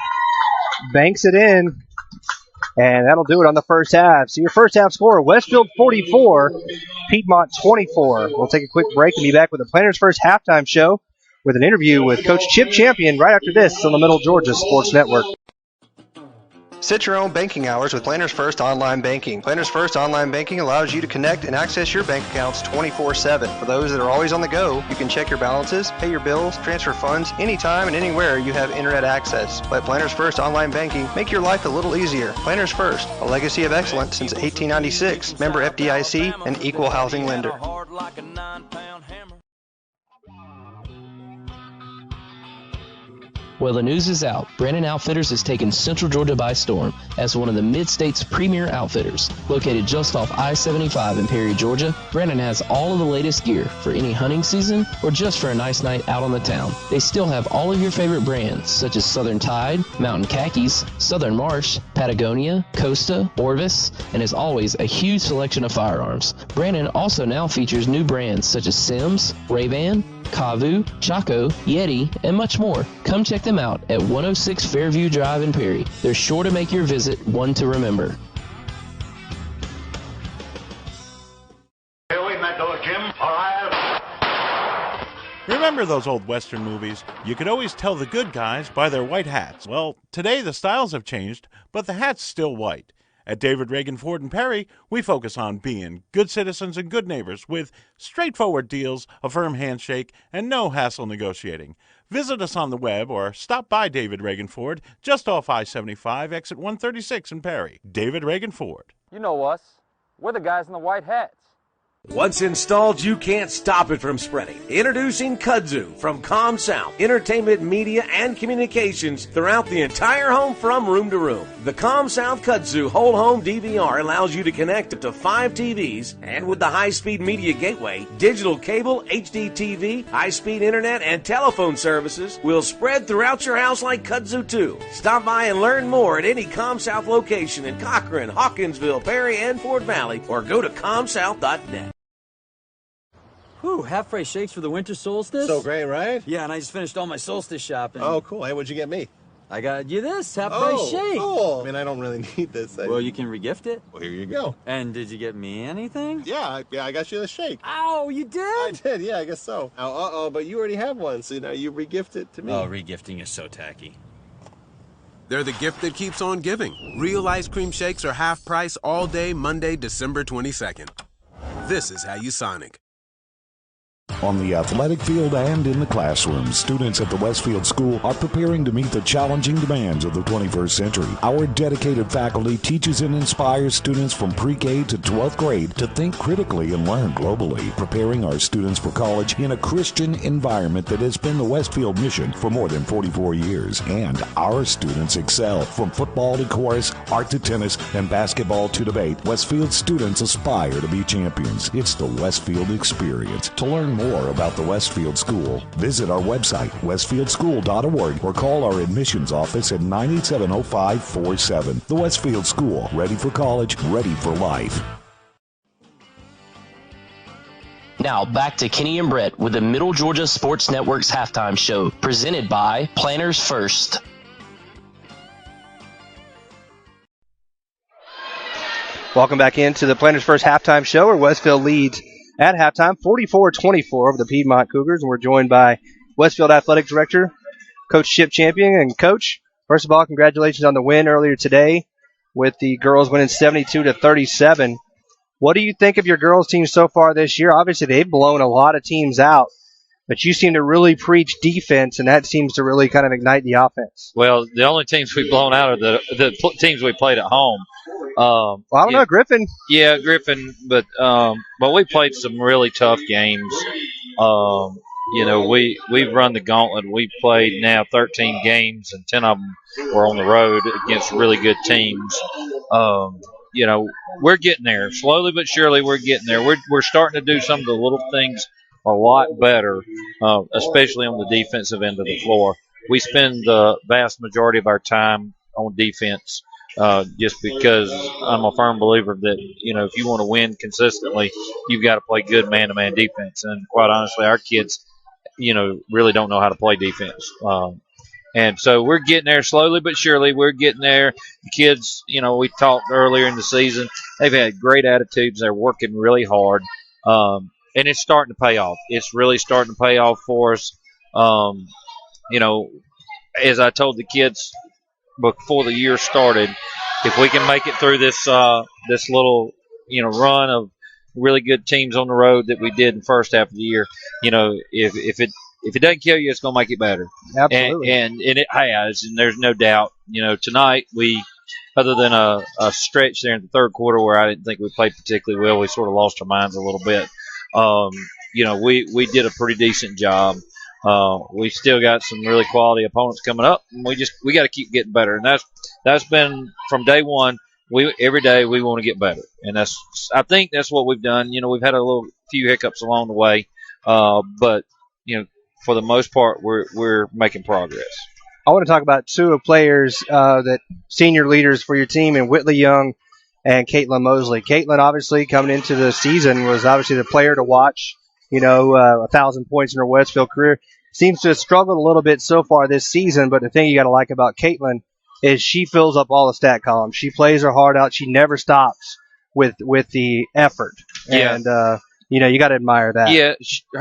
Banks it in. And that'll do it on the first half. So your first half score, Westfield 44, Piedmont 24. We'll take a quick break and be back with the Planners First halftime show with an interview with Coach Chip Champion right after this on the Middle Georgia Sports Network. Set your own banking hours with Planners First Online Banking. Planners First Online Banking allows you to connect and access your bank accounts 24/7. For those that are always on the go, you can check your balances, pay your bills, transfer funds anytime and anywhere you have internet access. Let Planners First Online Banking make your life a little easier. Planners First, a legacy of excellence since 1896. Member FDIC, an equal housing lender. Well, the news is out. Brandon Outfitters has taken Central Georgia by storm as one of the Mid-State's premier outfitters. Located just off I-75 in Perry, Georgia, Brandon has all of the latest gear for any hunting season or just for a nice night out on the town. They still have all of your favorite brands such as Southern Tide, Mountain Khakis, Southern Marsh, Patagonia, Costa, Orvis, and as always, a huge selection of firearms. Brandon also now features new brands such as Sims, Ray-Ban, Kavu, Chaco, Yeti, and much more. Come check them out at 106 Fairview Drive in Perry. They're sure to make your visit one to remember. Here we met Jim. All right. Remember those old Western movies? You could always tell the good guys by their white hats. Well, today the styles have changed, but the hat's still white. At David Reagan Ford and Perry, we focus on being good citizens and good neighbors with straightforward deals, a firm handshake, and no hassle negotiating. Visit us on the web or stop by David Reagan Ford just off I-75, exit 136 in Perry. David Reagan Ford. You know us. We're the guys in the white hats. Once installed, you can't stop it from spreading. Introducing Kudzu from ComSouth, entertainment, media, and communications throughout the entire home from room to room. The ComSouth Kudzu whole home DVR allows you to connect up to 5 TVs, and with the high-speed media gateway, digital cable, HD TV, high-speed internet, and telephone services will spread throughout your house like Kudzu 2. Stop by and learn more at any ComSouth location in Cochran, Hawkinsville, Perry, and Fort Valley, or go to comsouth.net. Whew, half-price shakes for the winter solstice? So great, right? Yeah, and I just finished all my solstice shopping. Oh, cool. Hey, what'd you get me? I got you this half-price shake. Cool. I mean, I don't really need this. Well, you can regift it. Well, here you go. And did you get me anything? Yeah, I got you the shake. Ow, you did? I did, yeah, I guess so. Oh, but you already have one, so now you regift it to me. Oh, regifting is so tacky. They're the gift that keeps on giving. Real ice cream shakes are half price all day Monday, December 22nd. This is how you Sonic. On the athletic field and in the classroom, students at the Westfield School are preparing to meet the challenging demands of the 21st century. Our dedicated faculty teaches and inspires students from pre-K to 12th grade to think critically and learn globally, preparing our students for college in a Christian environment that has been the Westfield mission for more than 44 years. And our students excel from football to chorus, art to tennis, and basketball to debate. Westfield students aspire to be champions. It's the Westfield experience. To learn more about the Westfield School, visit our website, westfieldschool.org, or call our admissions office at 987-0547. The Westfield School, ready for college, ready for life. Now back to Kenny and Brett with the Middle Georgia Sports Network's halftime show, presented by Planners First. Welcome back into the Planners First halftime show, where Westfield leads at halftime 44-24 over the Piedmont Cougars, and we're joined by Westfield Athletic Director, Coach Chip Champion. And Coach, first of all, congratulations on the win earlier today with the girls winning 72-37. What do you think of your girls' team so far this year? Obviously, they've blown a lot of teams out, but you seem to really preach defense, and that seems to really kind of ignite the offense. Well, the only teams we've blown out are the teams we played at home. Well, I don't know, Griffin. Yeah, Griffin, but we played some really tough games. We've run the gauntlet. We've played now 13 games, and 10 of them were on the road against really good teams. We're getting there. Slowly but surely we're getting there. We're starting to do some of the little things a lot better, especially on the defensive end of the floor. We spend the vast majority of our time on defense. Just because I'm a firm believer that, if you want to win consistently, you've got to play good man-to-man defense. And quite honestly, our kids, really don't know how to play defense. And so we're getting there slowly but surely. We're getting there. The kids, we talked earlier in the season, they've had great attitudes. They're working really hard. And it's starting to pay off. It's really starting to pay off for us. As I told the kids before the year started, if we can make it through this little run of really good teams on the road that we did in the first half of the year, if it doesn't kill you, it's going to make it better. Absolutely. And it has, and there's no doubt. Tonight we, other than a stretch there in the third quarter where I didn't think we played particularly well, we sort of lost our minds a little bit. We did a pretty decent job. We still got some really quality opponents coming up, and we got to keep getting better. And that's been from day one. Every day we want to get better, and I think that's what we've done. We've had a few hiccups along the way, but for the most part, we're making progress. I want to talk about two players that senior leaders for your team, and Whitley Young and Caitlin Mosley. Caitlin, obviously, coming into the season, was obviously the player to watch. 1,000 points in her Westfield career. Seems to have struggled a little bit so far this season, but the thing you got to like about Caitlin is she fills up all the stat columns. She plays her heart out. She never stops with the effort. Yeah. And, you got to admire that. Yeah,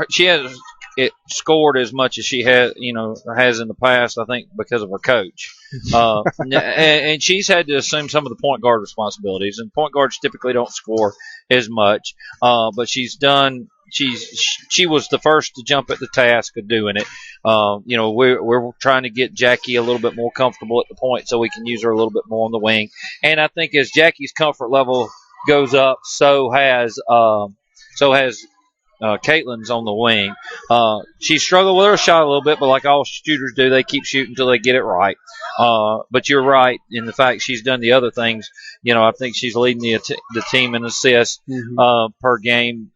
she has it scored as much as she has in the past. I think because of her coach, and she's had to assume some of the point guard responsibilities. And point guards typically don't score as much, but she's done. She was the first to jump at the task of doing it. We're trying to get Jackie a little bit more comfortable at the point so we can use her a little bit more on the wing. And I think as Jackie's comfort level goes up, so has Caitlin's on the wing. She struggled with her shot a little bit, but like all shooters do, they keep shooting until they get it right. But you're right in the fact she's done the other things. I think she's leading the team in assists per game.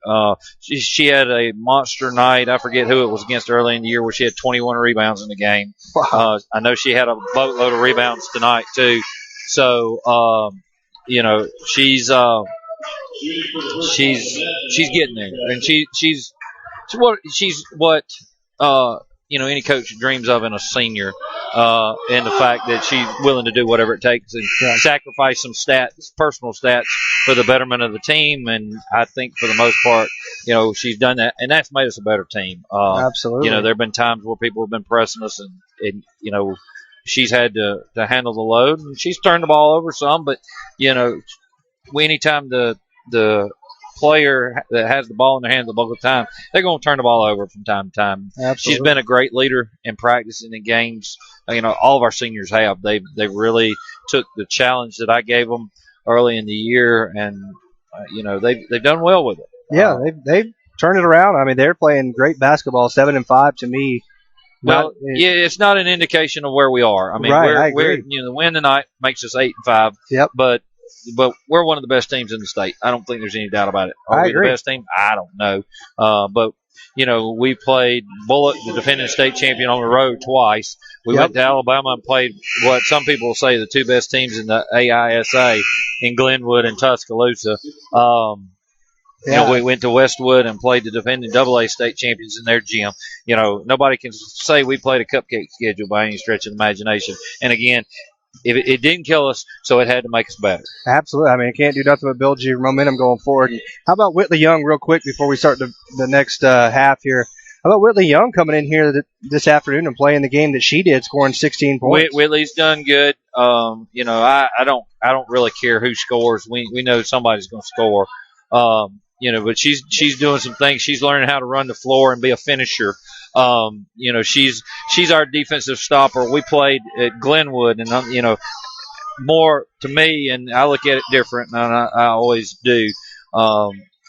She had a monster night. I forget who it was against early in the year where she had 21 rebounds in the game. Wow. I know she had a boatload of rebounds tonight too. So she's getting there, and she's what any coach dreams of in a senior, and the fact that she's willing to do whatever it takes and sacrifice some personal stats for the betterment of the team. And I think for the most part, she's done that, and that's made us a better team. Absolutely. There have been times where people have been pressing us, and she's had to handle the load, and she's turned the ball over some, but anytime the player that has the ball in their hand the bulk of the time, they're going to turn the ball over from time to time. Absolutely. She's been a great leader in practice and in games. All of our seniors have. They really took the challenge that I gave them early in the year, and they've done well with it. Yeah, they've turned it around. I mean, they're playing great basketball. 7-5 to me. Well, it's not an indication of where we are. I mean, I agree. The win tonight makes us 8-5. Yep. But we're one of the best teams in the state. I don't think there's any doubt about it. Are we the best team? I don't know. But we played Bullock, the defending state champion, on the road twice. We went to Alabama and played what some people say the two best teams in the AISA in Glenwood and Tuscaloosa. We went to Westwood and played the defending AA state champions in their gym. Nobody can say we played a cupcake schedule by any stretch of the imagination. And again, it didn't kill us, so it had to make us better. Absolutely. I mean, it can't do nothing but build your momentum going forward. How about Whitley Young real quick before we start the next half here? How about Whitley Young coming in here this afternoon and playing the game that she did, scoring 16 points? Whitley's done good. I don't really care who scores. We know somebody's going to score. But she's doing some things. She's learning how to run the floor and be a finisher. She's our defensive stopper. We played at Glenwood, and more to me, and I look at it different, and I always do.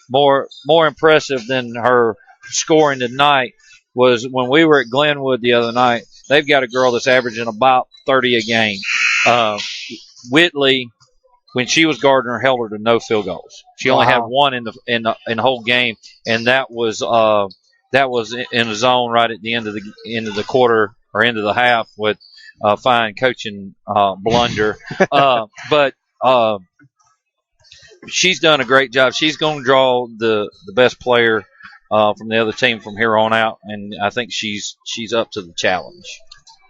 More impressive than her scoring tonight was when we were at Glenwood the other night. They've got a girl that's averaging about 30 a game. Whitley, when she was guarding her, held her to no field goals. She only had one in the whole game, and that was in the zone right at the end of the quarter or end of the half with a fine coaching blunder. But she's done a great job. She's going to draw the best player from the other team from here on out, and I think she's up to the challenge.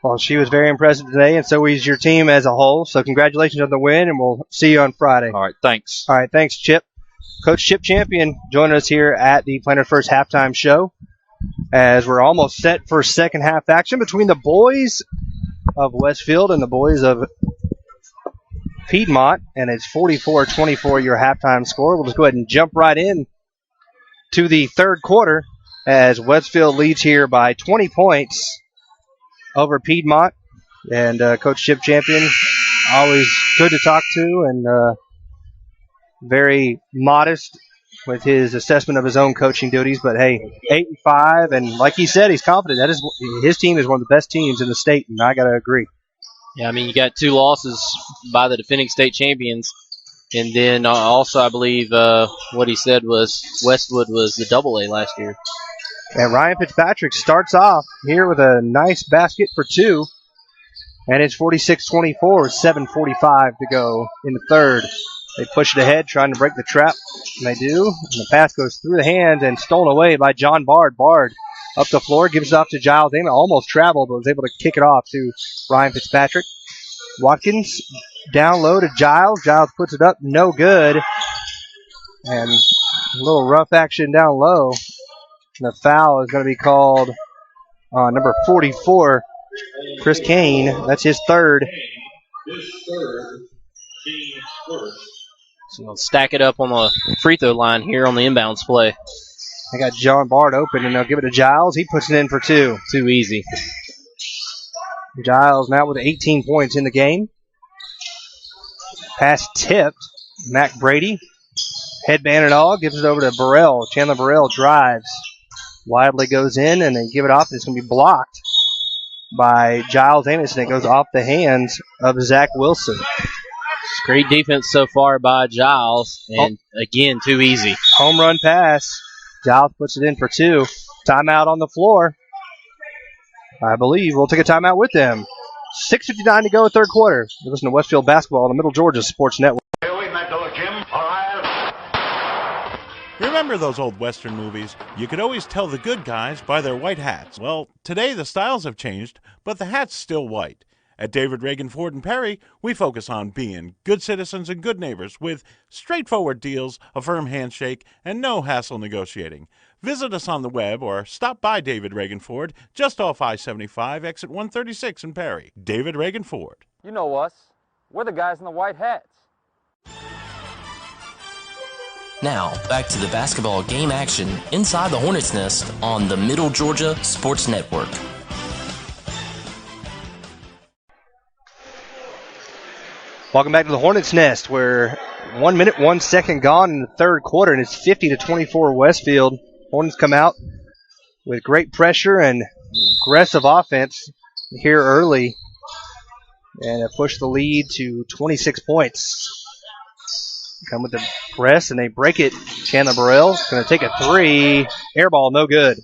Well, she was very impressive today, and so is your team as a whole. So congratulations on the win, and we'll see you on Friday. All right, thanks. All right, thanks, Chip. Coach Chip Champion joining us here at the Planter First Halftime Show as we're almost set for second half action between the boys of Westfield and the boys of Piedmont, and it's 44-24 your halftime score. We'll just go ahead and jump right in to the third quarter as Westfield leads here by 20 points over Piedmont. And Coach Chip Champion, always good to talk to, and very modest with his assessment of his own coaching duties. But hey, 8-5, and like he said, he's confident that his team is one of the best teams in the state, and I gotta agree. Yeah, I mean, you got 2 losses by the defending state champions, and then also I believe what he said was Westwood was the AA last year. And Ryan Fitzpatrick starts off here with a nice basket for 2. And it's 46-24, 7:45 to go in the third. They push it ahead, trying to break the trap. And they do. And the pass goes through the hands and stolen away by John Bard. Bard up the floor, gives it off to Giles Damon. Almost traveled, but was able to kick it off to Ryan Fitzpatrick. Watkins down low to Giles. Giles puts it up, no good. And a little rough action down low. And the foul is going to be called on number 44, Chris Kane. That's his third. So they'll stack it up on the free throw line here on the inbounds play. I got John Bard open, and they'll give it to Giles. He puts it in for two. Too easy. Giles now with 18 points in the game. Pass tipped. Mac Brady, headband and all, gives it over to Burrell. Chandler Burrell drives. Widely goes in, and they give it off. It's going to be blocked by Giles Amos, and it goes off the hands of Zach Wilson. It's great defense so far by Giles, and again, too easy. Home run pass. Giles puts it in for two. Timeout on the floor. I believe we'll take a timeout with them. 6:59 to go, third quarter. You listen to Westfield basketball on the Middle Georgia Sports Network. Remember those old Western movies? You could always tell the good guys by their white hats. Well, today the styles have changed, but the hat's still white. At David Reagan Ford and Perry, we focus on being good citizens and good neighbors with straightforward deals, a firm handshake, and no hassle negotiating. Visit us on the web or stop by David Reagan Ford just off I-75, exit 136 in Perry. David Reagan Ford. You know us. We're the guys in the white hats. Now, back to the basketball game action inside the Hornets' Nest on the Middle Georgia Sports Network. Welcome back to the Hornets' Nest, where 1 minute, 1 second gone in the third quarter, and it's 50-24 Westfield. Hornets come out with great pressure and aggressive offense here early, and have pushed the lead to 26 points. Come with the press, and they break it. Chandler Burrell's going to take a three. Air ball, no good.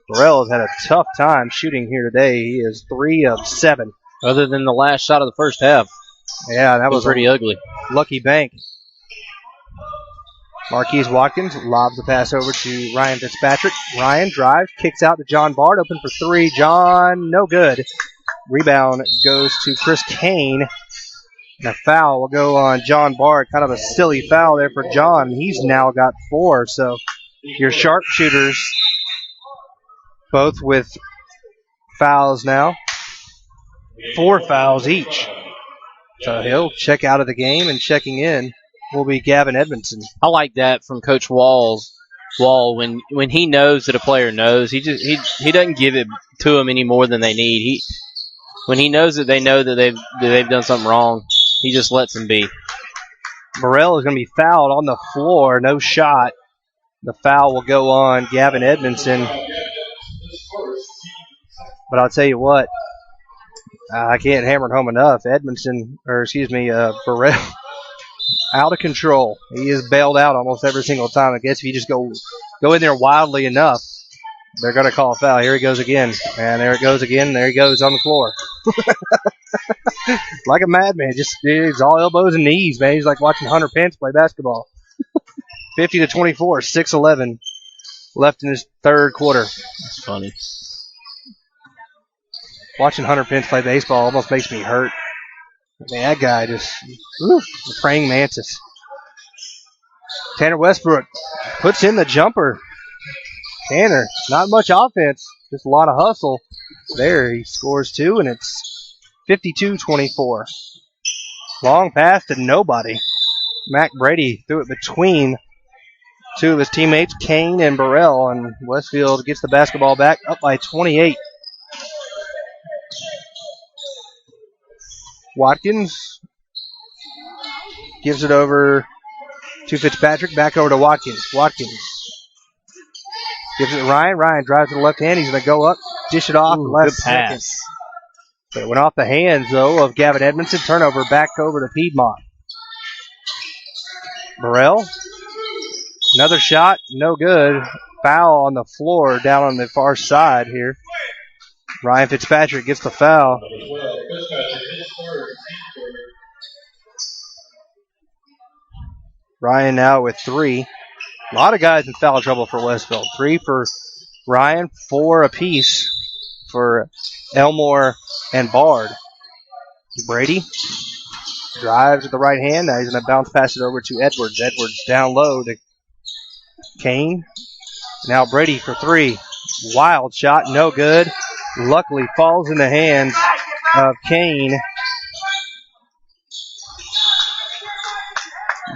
Burrell has had a tough time shooting here today. He is 3 of 7. Other than the last shot of the first half. Yeah, that was pretty ugly. Lucky bank. Marquise Watkins lobs the pass over to Ryan Fitzpatrick. Ryan drives, kicks out to John Bard, open for three. John, no good. Rebound goes to Chris Kane. And a foul will go on John Bard. Kind of a silly foul there for John. He's now got 4. So your sharpshooters both with fouls now. 4 fouls each. So he'll check out of the game, and checking in will be Gavin Edmondson. I like that from Coach Wall when he knows that a player knows. He doesn't give it to them any more than they need. When he knows that they know that they've done something wrong, he just lets them be. Burrell is going to be fouled on the floor, no shot. The foul will go on Gavin Edmondson. But I'll tell you what, I can't hammer it home enough. Burrell, out of control. He is bailed out almost every single time. I guess if you just go in there wildly enough, they're going to call a foul. Here he goes again. And there it goes again. There he goes on the floor. Like a madman. He's all elbows and knees, man. He's like watching Hunter Pence play basketball. 50-24, 6:11 left in his third quarter. That's funny. Watching Hunter Pence play baseball almost makes me hurt. Man, that guy just, the praying mantis. Tanner Westbrook puts in the jumper. Tanner, not much offense, just a lot of hustle. There, he scores 2, and it's 52-24. Long pass to nobody. Mac Brady threw it between 2 of his teammates, Kane and Burrell, and Westfield gets the basketball back up by 28. Watkins gives it over to Fitzpatrick, back over to Watkins. Watkins gives it to Ryan. Ryan drives to the left hand. He's going to go up, dish it off. Last second. But it went off the hands, though, of Gavin Edmondson. Turnover back over to Piedmont. Burrell, another shot, no good. Foul on the floor down on the far side here. Ryan Fitzpatrick gets the foul. Ryan now with 3. A lot of guys in foul trouble for Westfield. 3 for Ryan, 4 apiece for Elmore and Bard. Brady drives with the right hand. Now he's going to bounce pass it over to Edwards. Edwards down low to Kane. Now Brady for three. Wild shot, no good. Luckily falls in the hands of Kane.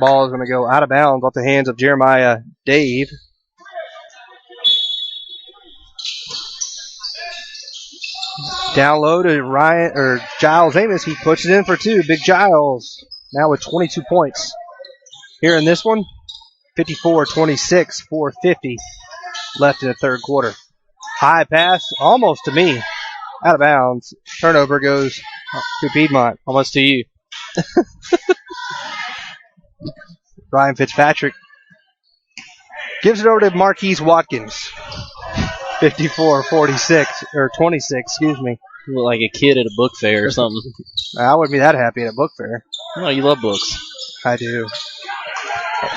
Ball is going to go out of bounds off the hands of Jeremiah Dave. Down low to Giles Amos. He puts it in for two. Big Giles now with 22 points. Here in this one, 54-26, 4:50 left in the third quarter. High pass, almost to me. Out of bounds. Turnover goes to Piedmont. Almost to you. Ryan Fitzpatrick gives it over to Marquise Watkins. 54-46, or 26, excuse me. You look like a kid at a book fair or something. I wouldn't be that happy at a book fair. No, you love books. I do.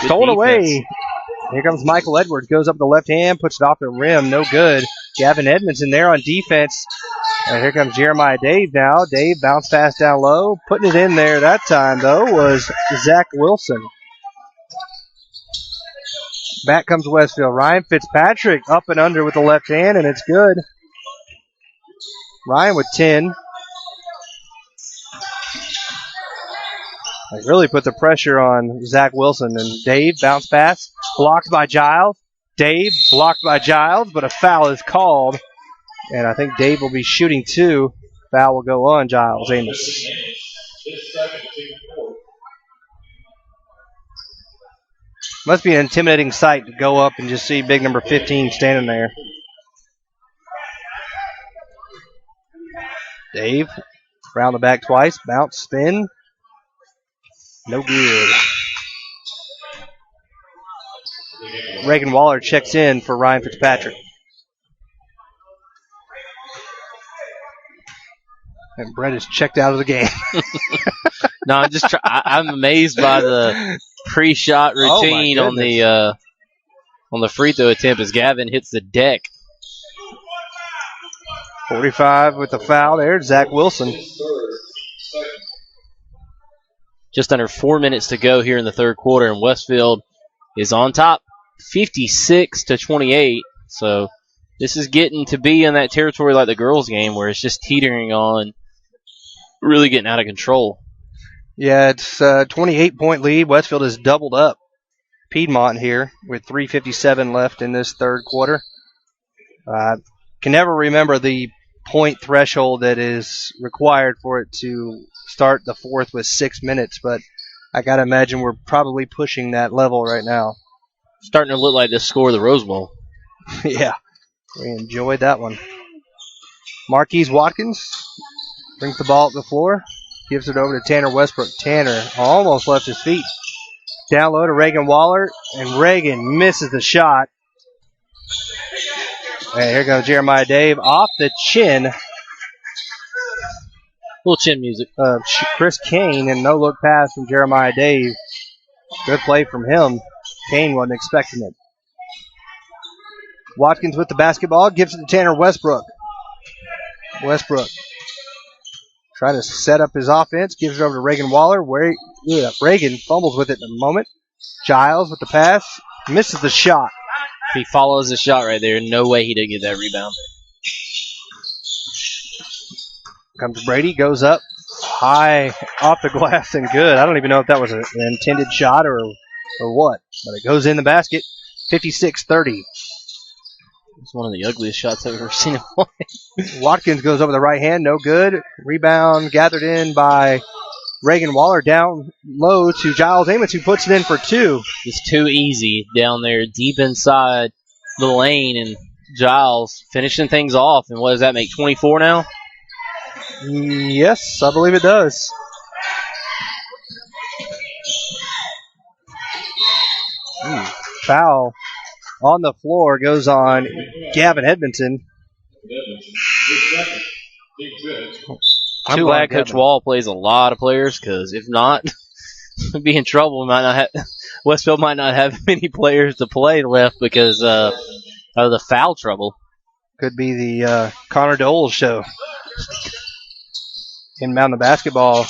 Stolen away. Here comes Michael Edwards. Goes up the left hand, puts it off the rim. No good. Gavin Edmondson there on defense. And here comes Jeremiah Dave now. Dave bounced fast down low. Putting it in there that time, though, was Zach Wilson. Back comes Westfield. Ryan Fitzpatrick up and under with the left hand, and it's good. Ryan with 10. They really put the pressure on Zach Wilson. And Dave, bounce pass, blocked by Giles. Dave, blocked by Giles, but a foul is called. And I think Dave will be shooting two. Foul will go on Giles Amos. Must be an intimidating sight to go up and just see big number 15 standing there. Dave, round the back twice, bounce, spin. No good. Reagan Waller checks in for Ryan Fitzpatrick. And Brett is checked out of the game. No, I'm just I'm amazed by the pre-shot routine on the free throw attempt as Gavin hits the deck. 45 with the foul there, Zach Wilson. Just under 4 minutes to go here in the third quarter, and Westfield is on top, 56-28. So this is getting to be in that territory like the girls' game where it's just teetering on, really getting out of control. Yeah, it's a 28-point lead. Westfield has doubled up Piedmont here with 3:57 left in this third quarter. Can never remember the point threshold that is required for it to start the fourth with 6 minutes, but I got to imagine we're probably pushing that level right now. Starting to look like the score of the Rose Bowl. Yeah, we enjoyed that one. Marquise Watkins brings the ball up the floor, gives it over to Tanner Westbrook. Tanner almost left his feet. Down low to Reagan Waller, and Reagan misses the shot. And here goes Jeremiah Dave off the chin. Little chin music. Chris Kane, and no look pass from Jeremiah Dave. Good play from him. Kane wasn't expecting it. Watkins with the basketball, gives it to Tanner Westbrook. Westbrook trying to set up his offense, gives it over to Reagan Waller. Reagan fumbles with it in a moment. Giles with the pass, misses the shot. He follows the shot right there. No way he didn't get that rebound. Comes Brady, goes up high off the glass and good. I don't even know if that was an intended shot or what, but it goes in the basket. 56-30. It's one of the ugliest shots I've ever seen him play. Watkins goes over the right hand, no good. Rebound gathered in by Reagan Waller, down low to Giles Amos, who puts it in for two. It's too easy down there, deep inside the lane, and Giles finishing things off. And what does that make, 24 now? Yes, I believe it does. Foul on the floor goes on Gavin Edmondson. I'm glad Coach Wall plays a lot of players, because if not, we'd be in trouble. We might not have, Westfield might not have many players to play left because of the foul trouble. Could be the Connor Doles show. Inbound the basketball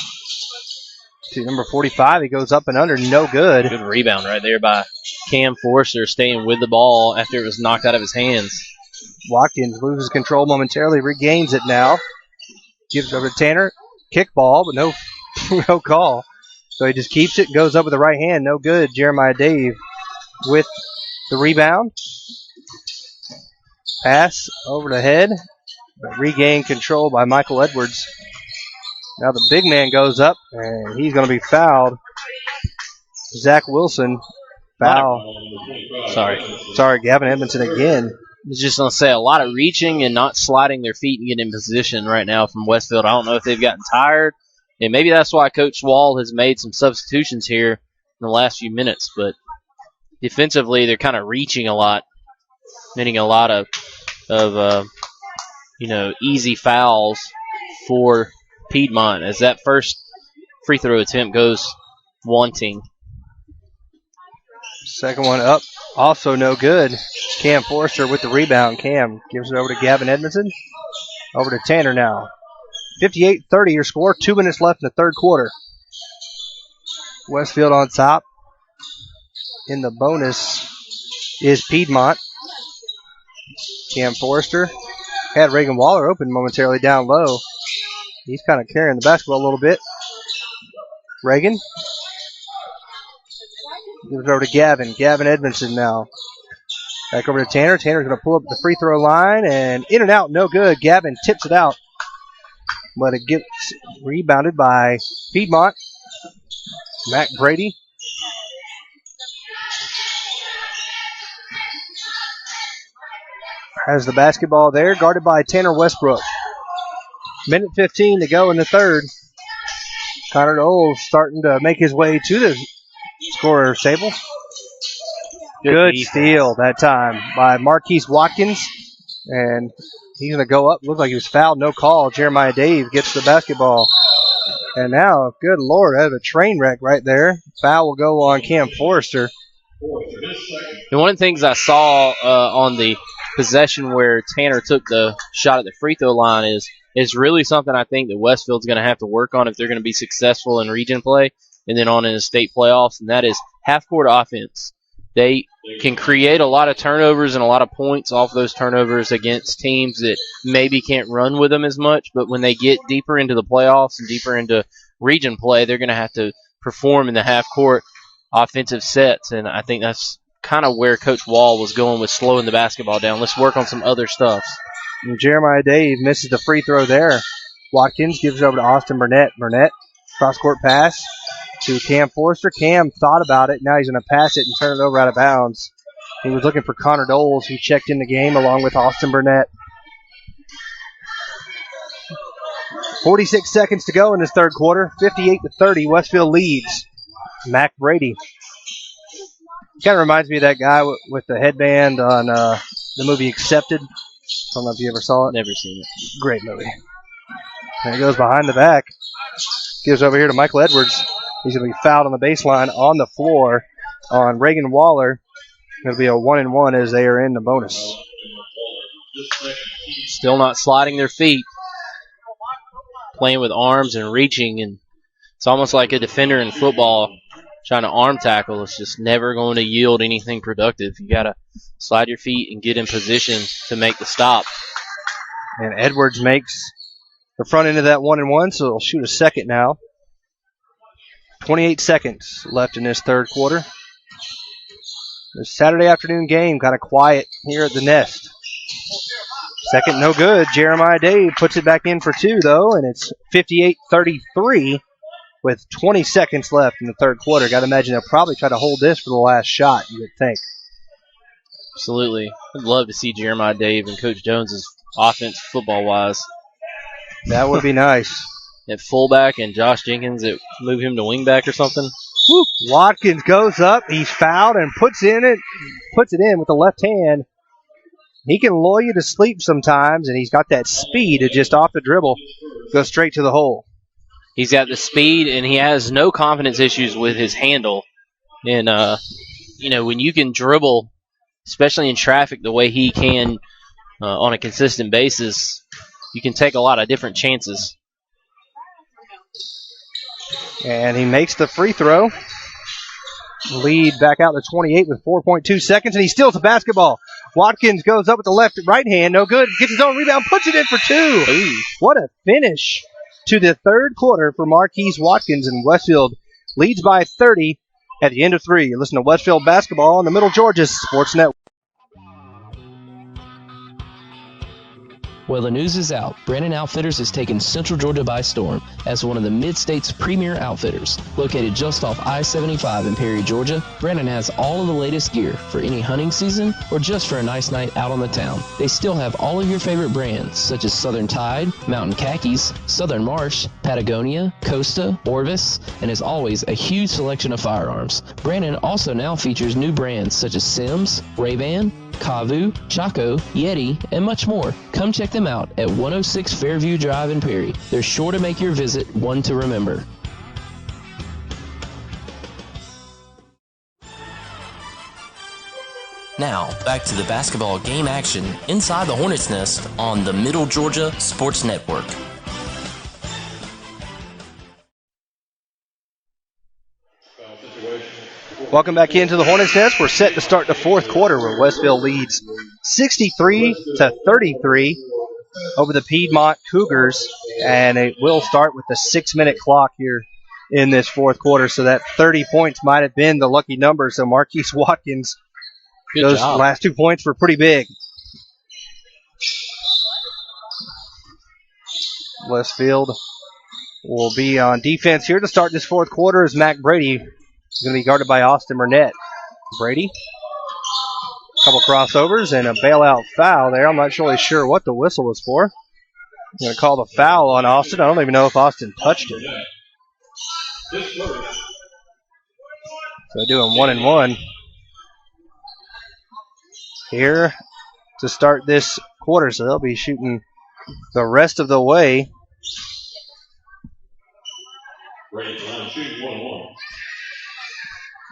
to number 45. He goes up and under, no good. Good rebound right there by Cam Forster, staying with the ball after it was knocked out of his hands. Watkins loses control momentarily, regains it now. Gives it over to Tanner. Kick ball, but no call. So he just keeps it, goes up with the right hand, no good. Jeremiah Dave with the rebound. Pass over the head, but regained control by Michael Edwards. Now the big man goes up, and he's going to be fouled. Zach Wilson, foul. Sorry, Gavin Edmondson again. I was just going to say, a lot of reaching and not sliding their feet and getting in position right now from Westfield. I don't know if they've gotten tired, and maybe that's why Coach Wall has made some substitutions here in the last few minutes. But defensively, they're kind of reaching a lot, getting a lot of easy fouls for Piedmont as that first free throw attempt goes wanting. Second one up, also no good. Cam Forster with the rebound. Cam gives it over to Gavin Edmondson. Over to Tanner now. 58-30 your score. 2 minutes left in the third quarter. Westfield on top. In the bonus is Piedmont. Cam Forster had Reagan Waller open momentarily down low. He's kind of carrying the basketball a little bit. Reagan gives it over to Gavin. Gavin Edmondson now. Back over to Tanner. Tanner's going to pull up the free throw line, and in and out, no good. Gavin tips it out, but it gets rebounded by Piedmont. Mac Brady. Has the basketball there, guarded by Tanner Westbrook. Minute 15 to go in the third. Connor Knowles starting to make his way to the scorer's table. Good steal that time by Marquise Watkins. And he's going to go up. Looks like he was fouled. No call. Jeremiah Dave gets the basketball. And now, good Lord, that was a train wreck right there. Foul will go on Cam Forrester. And one of the things I saw on the possession where Tanner took the shot at the free throw line is really something I think that Westfield's going to have to work on if they're going to be successful in region play and then on in the state playoffs, and that is half-court offense. They can create a lot of turnovers and a lot of points off those turnovers against teams that maybe can't run with them as much, but when they get deeper into the playoffs and deeper into region play, they're going to have to perform in the half-court offensive sets, and I think that's kind of where Coach Wall was going with slowing the basketball down. Let's work on some other stuff. And Jeremiah Dave misses the free throw there. Watkins gives it over to Austin Burnett. Burnett, cross-court pass to Cam Forrester. Cam thought about it. Now he's going to pass it and turn it over out of bounds. He was looking for Connor Knowles, who checked in the game along with Austin Burnett. 46 seconds to go in this third quarter. 58-30, Westfield leads. Mac Brady. Kind of reminds me of that guy with the headband on the movie Accepted. I don't know if you ever saw it. Never seen it. Great movie. And he goes behind the back. Gives over here to Michael Edwards. He's going to be fouled on the baseline on the floor on Reagan Waller. It'll be a 1-and-1 as they are in the bonus. Still not sliding their feet. Playing with arms and reaching, and it's almost like a defender in football trying to arm tackle. It's just never going to yield anything productive. You got to slide your feet and get in position to make the stop. And Edwards makes the front end of that 1-and-1, so he'll shoot a second now. 28 seconds left in this third quarter. The Saturday afternoon game kind of quiet here at the Nest. Second, no good. Jeremiah Dave puts it back in for two, though, and it's 58-33 with 20 seconds left in the third quarter. Got to imagine they'll probably try to hold this for the last shot, you would think. Absolutely. I'd love to see Jeremiah Dave and Coach Jones's offense football-wise. That would be nice. At fullback and Josh Jenkins that move him to wingback or something. Woo. Watkins goes up. He's fouled and puts it in with the left hand. He can lull you to sleep sometimes, and he's got that speed to just off the dribble go straight to the hole. He's got the speed, and he has no confidence issues with his handle. And, when you can dribble, especially in traffic, the way he can on a consistent basis, you can take a lot of different chances. And he makes the free throw. Lead back out to 28 with 4.2 seconds, and he steals the basketball. Watkins goes up with the right hand. No good. Gets his own rebound. Puts it in for 2. Ooh. What a finish to the third quarter for Marquise Watkins, and Westfield leads by 30 at the end of 3. You listen to Westfield basketball on the Middle Georgia Sports Network. Well, the news is out. Brandon Outfitters has taken Central Georgia by storm as one of the Mid-State's premier outfitters. Located just off I-75 in Perry, Georgia, Brandon has all of the latest gear for any hunting season or just for a nice night out on the town. They still have all of your favorite brands such as Southern Tide, Mountain Khakis, Southern Marsh, Patagonia, Costa, Orvis, and as always, a huge selection of firearms. Brandon also now features new brands such as Sims, Ray-Ban, Kavu, Chaco, Yeti, and much more. Come check them out at 106 Fairview Drive in Perry. They're sure to make your visit one to remember. Now, back to the basketball game action inside the Hornets' Nest on the Middle Georgia Sports Network. Welcome back into the Hornets' Nest. We're set to start the fourth quarter where Westfield leads 63-33 over the Piedmont Cougars. And it will start with the 6-minute clock here in this fourth quarter. So that 30 points might have been the lucky number. So Marquise Watkins, those last 2 points were pretty big. Westfield will be on defense here to start this fourth quarter as Mac Brady is going to be guarded by Austin Burnett. Brady, a couple crossovers and a bailout foul there. I'm not really sure what the whistle was for. I'm going to call the foul on Austin. I don't even know if Austin touched it. So doing 1-1 here to start this quarter. So they'll be shooting the rest of the way.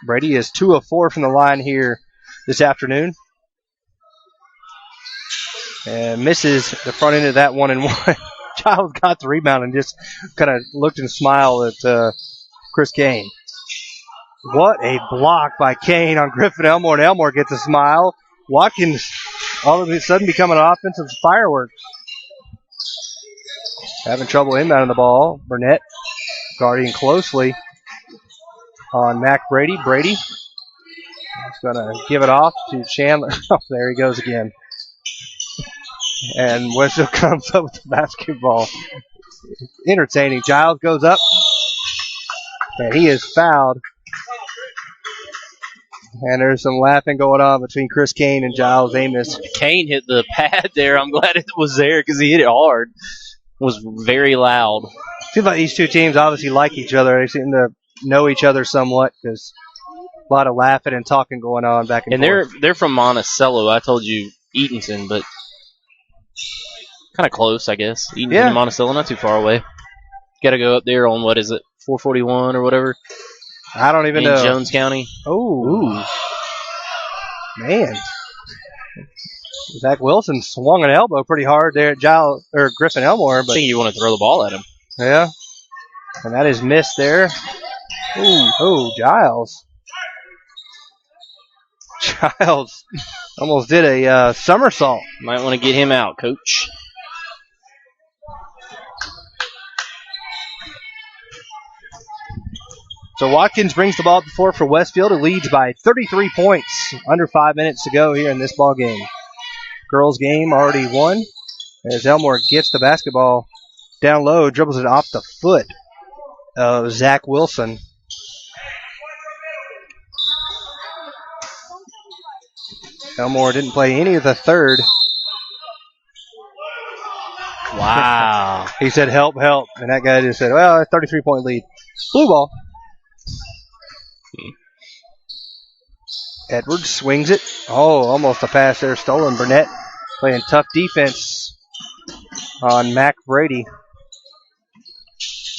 Brady is 2 of 4 from the line here this afternoon. And misses the front end of that 1-1. Giles got the rebound and just kind of looked and smiled at Chris Kane. What a block by Kane on Griffin Elmore, and Elmore gets a smile. Watkins all of a sudden becoming an offensive fireworks. Having trouble inbounding the ball. Burnett guarding closely on Mac Brady. Brady is going to give it off to Chandler. Oh, there he goes again. And Westfield comes up with the basketball. Entertaining. Giles goes up. And he is fouled. And there's some laughing going on between Chris Kane and Giles Amos. Kane hit the pad there. I'm glad it was there because he hit it hard. It was very loud. Seems like these two teams obviously like each other. They seem to know each other somewhat because a lot of laughing and talking going on back and forth. And they're from Monticello. I told you Eatonton, but kind of close, I guess. Eatonton and Monticello, not too far away. Got to go up there on, 441 or whatever. I don't even know. In Jones County. Oh. Man. Zach Wilson swung an elbow pretty hard there at Griffin Elmore. But I think you want to throw the ball at him. Yeah. And that is missed there. Ooh, Giles. Giles almost did a somersault. Might want to get him out, coach. So Watkins brings the ball up the floor for Westfield. It leads by 33 points. Under 5 minutes to go here in this ball game. Girls game already won as Elmore gets the basketball down low, dribbles it off the foot of Zach Wilson. Elmore didn't play any of the third. Wow. He said, help. And that guy just said, well, 33-point lead. Blue ball. Edwards swings it. Oh, almost a pass there stolen. Burnett playing tough defense on Mac Brady.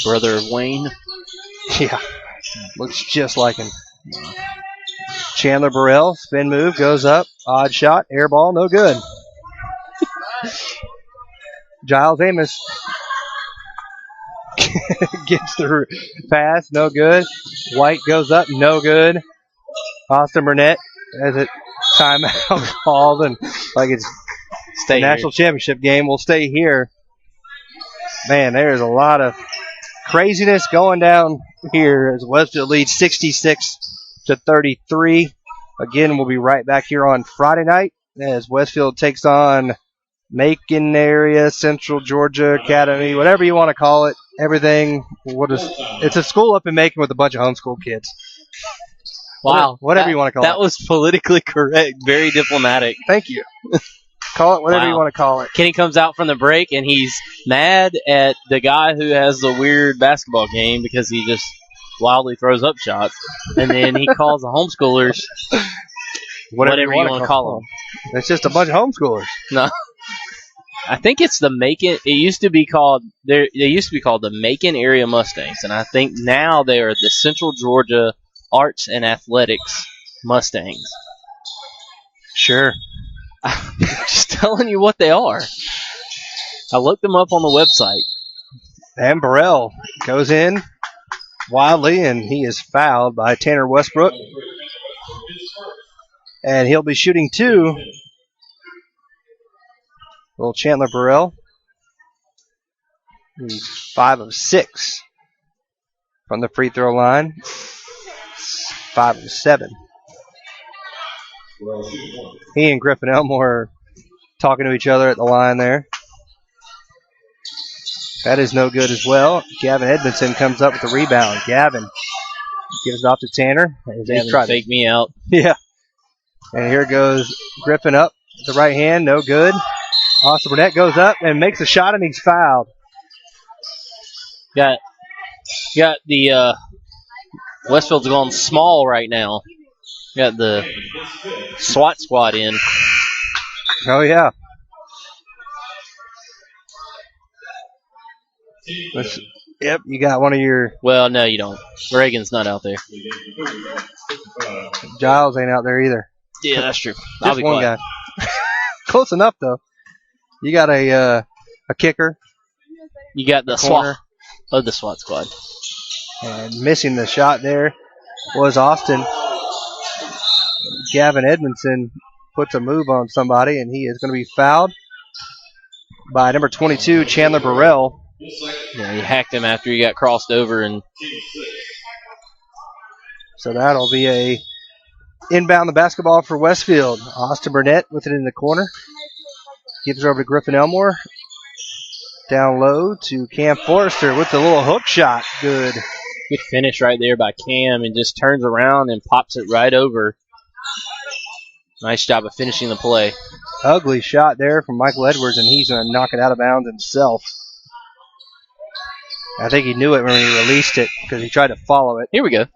Brother of Wayne. Yeah, looks just like him. Chandler Burrell, spin move, goes up. Odd shot, air ball, no good. Giles Amos Gets the pass, no good. White goes up, no good. Austin Burnett has a timeout called, and like it's the national championship game. We'll stay here. Man, there's a lot of craziness going down here as Westfield leads 66-33. Again, we'll be right back here on Friday night as Westfield takes on Macon area, Central Georgia Academy, whatever you want to call it. Everything. It's a school up in Macon with a bunch of homeschool kids. Wow. Whatever you want to call it. That was politically correct. Very diplomatic. Thank you. Call it whatever you want to call it. Kenny comes out from the break, and he's mad at the guy who has the weird basketball game because he just wildly throws up shots. And then he calls the homeschoolers whatever you want to call them. It's just a bunch of homeschoolers. No. I think it's the Macon. It used to be called. They used to be called the Macon Area Mustangs, and I think now they are the Central Georgia Arts and Athletics Mustangs. Sure. I'm just telling you what they are. I looked them up on the website. And Burrell goes in wildly, and he is fouled by Tanner Westbrook. And he'll be shooting two. Little Chandler Burrell. He's 5 of 6 from the free throw line. 5 of 7. He and Griffin Elmore are talking to each other at the line there. That is no good as well. Gavin Edmondson comes up with the rebound. Gavin gives it off to Tanner. Gavin faked me out. Yeah. And here goes Griffin up with the right hand. No good. Austin Burnett goes up and makes a shot, and he's fouled. Got the Westfield's going small right now. Got the SWAT squad in. Oh, yeah. Yep, you got one of your... Well, no, you don't. Reagan's not out there. Giles ain't out there either. Yeah, that's true. Just one guy. Close enough, though. You got a kicker. You got the SWAT of the SWAT squad. And missing the shot there was Austin. Gavin Edmondson puts a move on somebody, and he is going to be fouled by number 22, Chandler Burrell. Yeah, he hacked him after he got crossed over, and so that'll be a inbound the basketball for Westfield. Austin Burnett with it in the corner. Gives it over to Griffin Elmore. Down low to Cam Forrester with the little hook shot. Good. Good finish right there by Cam, and just turns around and pops it right over. Nice job of finishing the play. Ugly shot there from Michael Edwards, and he's going to knock it out of bounds himself. I think he knew it when he released it because he tried to follow it. Here we go.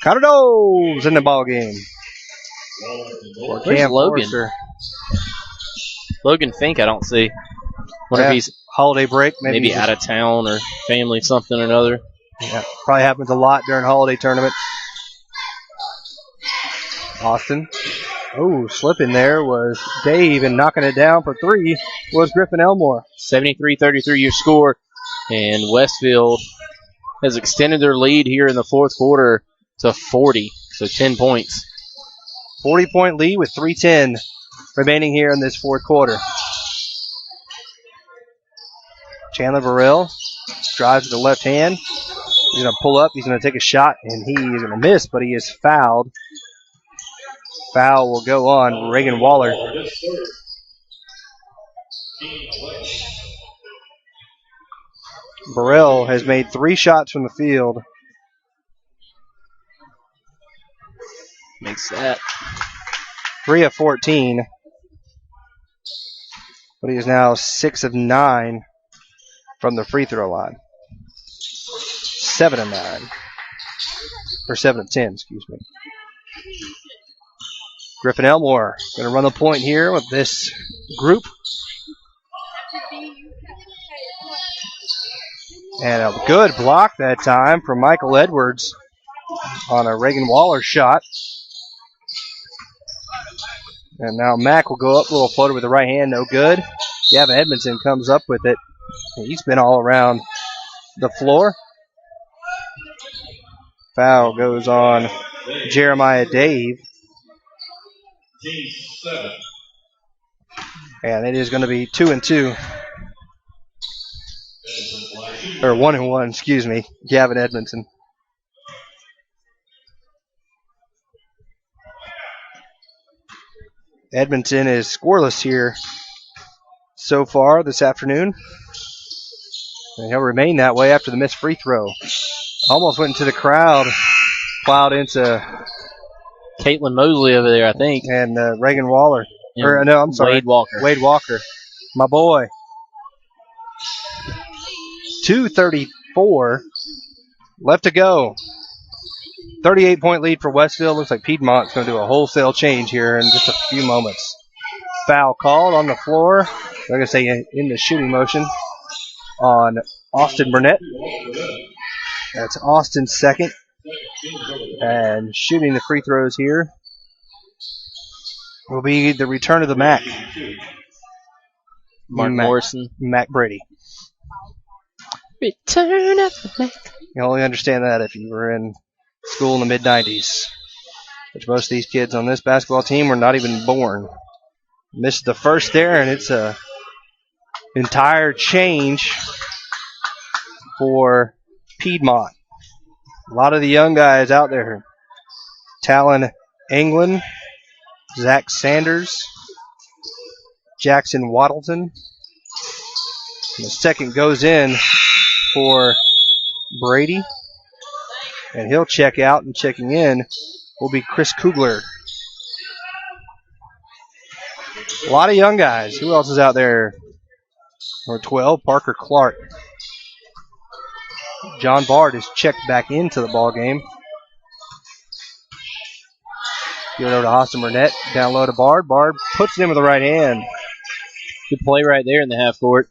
Conado's in the ball game. Where's Logan? Forrester. Logan Fink, I don't see. Wonder if he's holiday break, maybe out of town or family something or another. Yeah, probably happens a lot during holiday tournaments. Austin. Oh, slipping there was Dave, and knocking it down for three was Griffin Elmore. 73-33 your score, and Westfield has extended their lead here in the fourth quarter to 40, so 10 points. 40-point lead with 3:10 remaining here in this fourth quarter. Chandler Burrell drives with the left hand. He's going to pull up. He's going to take a shot, and he is going to miss, but he is fouled. Foul will go on Reagan Waller. Burrell has made 3 shots from the field. Makes that 3 of 14. But he is now 6 of 9 from the free throw line. 7 of 9. Or 7 of 10, excuse me. Griffin Elmore going to run the point here with this group. And a good block that time from Michael Edwards on a Reagan Waller shot. And now Mack will go up, a little floater with the right hand, no good. Gavin Edmondson comes up with it. He's been all around the floor. Foul goes on Jeremiah Dave. And it is going to be 2-2. Or 1-1, excuse me. Gavin Edmondson. Edmonton is scoreless here so far this afternoon. And he'll remain that way after the missed free throw. Almost went into the crowd. Plowed into Caitlin Mosley over there, I think. And Reagan Waller. Or no, I'm sorry. Wade Walker. Wade Walker. My boy. 2:34 left to go. 38-point lead for Westfield. Looks like Piedmont's going to do a wholesale change here in just a few moments. Foul called on the floor. I'm going to say in the shooting motion on Austin Burnett. That's Austin's second. And shooting the free throws here will be the return of the Mac. Mark Morrison. Mac Brady. Return of the Mac. You only understand that if you were in school in the mid-90s. Which most of these kids on this basketball team were not even born. Missed the first there, and it's a entire change for Piedmont. A lot of the young guys out there. Talon England, Zach Sanders, Jackson Waddleton. And the second goes in for Brady. And he'll check out, and checking in will be Chris Kugler. A lot of young guys. Who else is out there? Number 12, Parker Clark. John Bard is checked back into the ball game. Give it over to Austin Burnett. Down low to Bard. Bard puts it in with the right hand. Good play right there in the half court.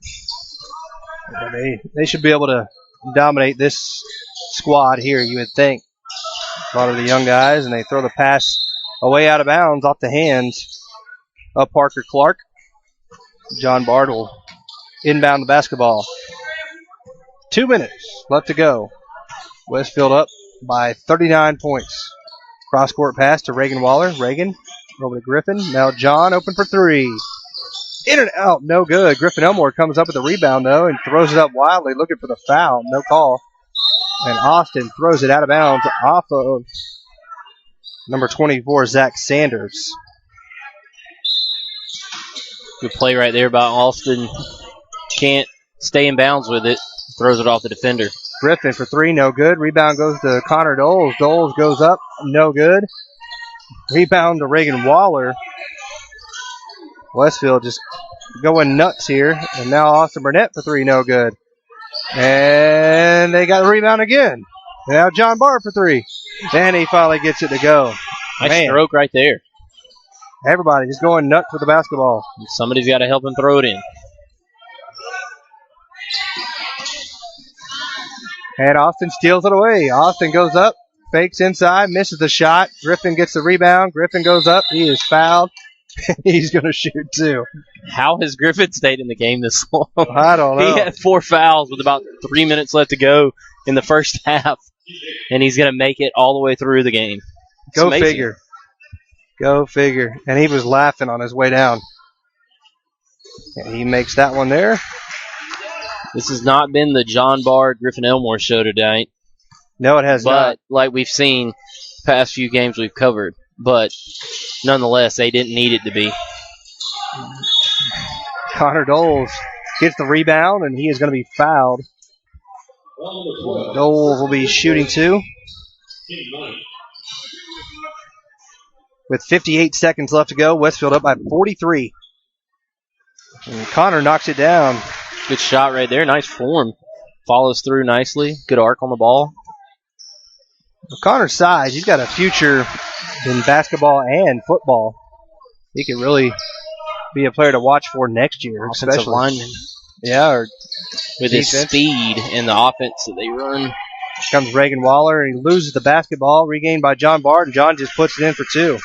They should be able to dominate this squad here, you would think. A lot of the young guys, and they throw the pass away out of bounds off the hands of Parker Clark. John Bard will inbound the basketball. 2 minutes left to go. Westfield up by 39 points. Cross-court pass to Reagan Waller. Reagan over to Griffin. Now John open for three. In and out, no good. Griffin Elmore comes up with the rebound, though, and throws it up wildly, looking for the foul. No call. And Austin throws it out of bounds off of number 24, Zach Sanders. Good play right there by Austin. Can't stay in bounds with it. Throws it off the defender. Griffin for three, no good. Rebound goes to Connor Doles. Doles goes up, no good. Rebound to Reagan Waller. Westfield just going nuts here. And now Austin Burnett for three, no good. And they got the rebound again. Now John Bard for three. And he finally gets it to go. Nice stroke right there. Everybody just going nuts with the basketball. Somebody's got to help him throw it in. And Austin steals it away. Austin goes up, fakes inside, misses the shot. Griffin gets the rebound. Griffin goes up. He is fouled. He's going to shoot two. How has Griffin stayed in the game this long? I don't know. He had 4 fouls with about 3 minutes left to go in the first half, and he's going to make it all the way through the game. It's Go amazing. figure. Go figure. And he was laughing on his way down. And he makes that one there. This has not been the John Bard, Griffin Elmore show tonight. No, it has not. But like we've seen past few games we've covered. But nonetheless, they didn't need it to be. Connor Doles gets the rebound, and he is going to be fouled. Doles will be shooting two. With 58 seconds left to go, Westfield up by 43. And Connor knocks it down. Good shot right there. Nice form. Follows through nicely. Good arc on the ball. Connor's size, he's got a future in basketball and football. He could really be a player to watch for next year. Offensive lineman. Yeah, or with defense. his speed and the offense that they run. Here comes Reagan Waller, and he loses the basketball. Regained by John Bard, and John just puts it in for two.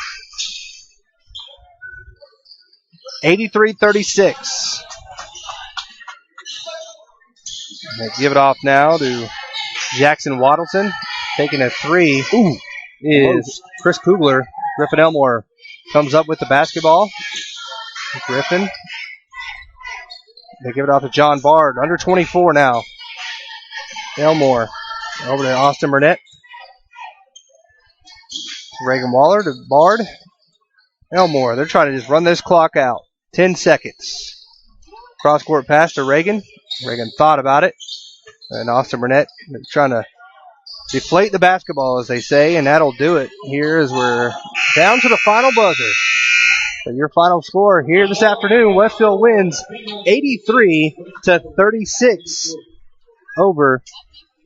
83-36. They give it off now to Jackson Waddleton. Taking a three is Chris Kugler. Griffin Elmore comes up with the basketball. Griffin. They give it off to John Bard. Under 24 now. Elmore over to Austin Burnett. Reagan Waller to Bard. Elmore. They're trying to just run this clock out. 10 seconds. Cross-court pass to Reagan. Reagan thought about it. And Austin Burnett trying to deflate the basketball, as they say, and that'll do it here as we're down to the final buzzer. So your final score here this afternoon, Westfield wins 83-36 over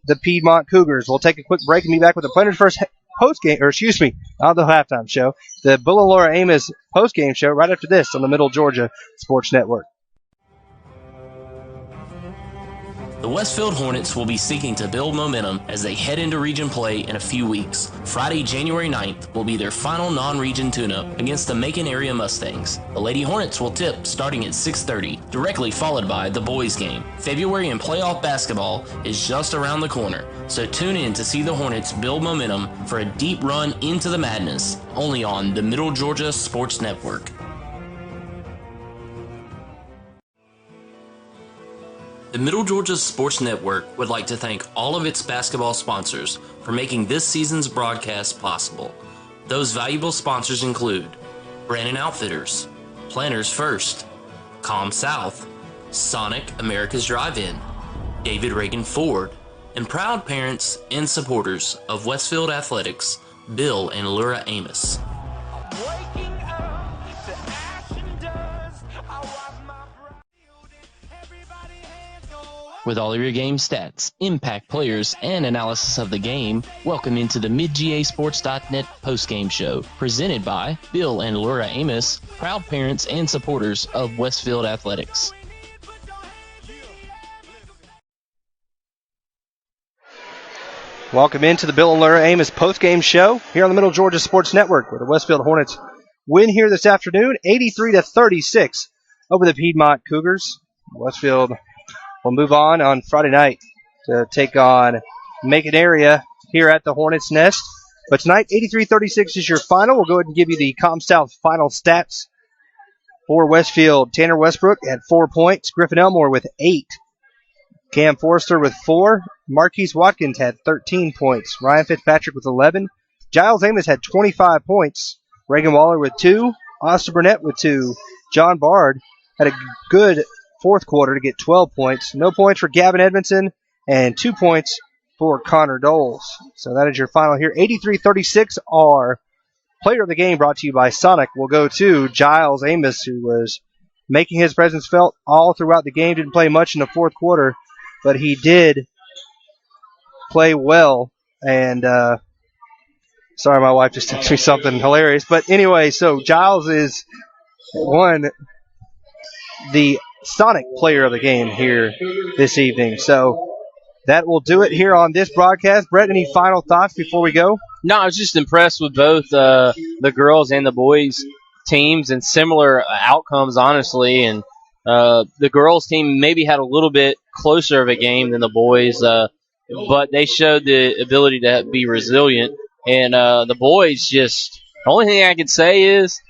the Piedmont Cougars. We'll take a quick break and be back with the Planners First post-game, or excuse me, not the halftime show, the Bill and Laura Amos post-game show right after this on the Middle Georgia Sports Network. The Westfield Hornets will be seeking to build momentum as they head into region play in a few weeks. Friday, January 9th will be their final non-region tune-up against the Macon area Mustangs. The Lady Hornets will tip starting at 6:30, directly followed by the boys game. February and playoff basketball is just around the corner, so tune in to see the Hornets build momentum for a deep run into the madness, only on the Middle Georgia Sports Network. The Middle Georgia Sports Network would like to thank all of its basketball sponsors for making this season's broadcast possible. Those valuable sponsors include Brandon Outfitters, Planners First, Com South, Sonic America's Drive-In, David Reagan Ford, and proud parents and supporters of Westfield Athletics, Bill and Laura Amos. With all of your game stats, impact players, and analysis of the game, welcome into the MidGASports.net postgame show, presented by Bill and Laura Amos, proud parents and supporters of Westfield Athletics. Welcome into the Bill and Laura Amos postgame show here on the Middle Georgia Sports Network, where the Westfield Hornets win here this afternoon, 83-36 over the Piedmont Cougars. Westfield will move on Friday night to take on Macon area here at the Hornets' Nest. But tonight, 83-36 is your final. We'll go ahead and give you the ComSouth final stats for Westfield. Tanner Westbrook at 4 points. Griffin Elmore with 8. Cam Forrester with 4. Marquise Watkins had 13 points. Ryan Fitzpatrick with 11. Giles Amos had 25 points. Reagan Waller with 2. Austin Burnett with 2. John Bard had a good fourth quarter to get 12 points. No points for Gavin Edmondson and 2 points for Connor Doles. So that is your final here. 83-36. Our player of the game brought to you by Sonic will go to Giles Amos, who was making his presence felt all throughout the game. Didn't play much in the fourth quarter, but he did play well. And sorry, my wife just texted me something hilarious. But anyway, so Giles is won the Sonic player of the game here this evening. So that will do it here on this broadcast. Brett, any final thoughts before we go? No, I was just impressed with both the girls and the boys teams and similar outcomes, honestly. And the girls team maybe had a little bit closer of a game than the boys, but they showed the ability to be resilient. And the boys just, the only thing I can say is,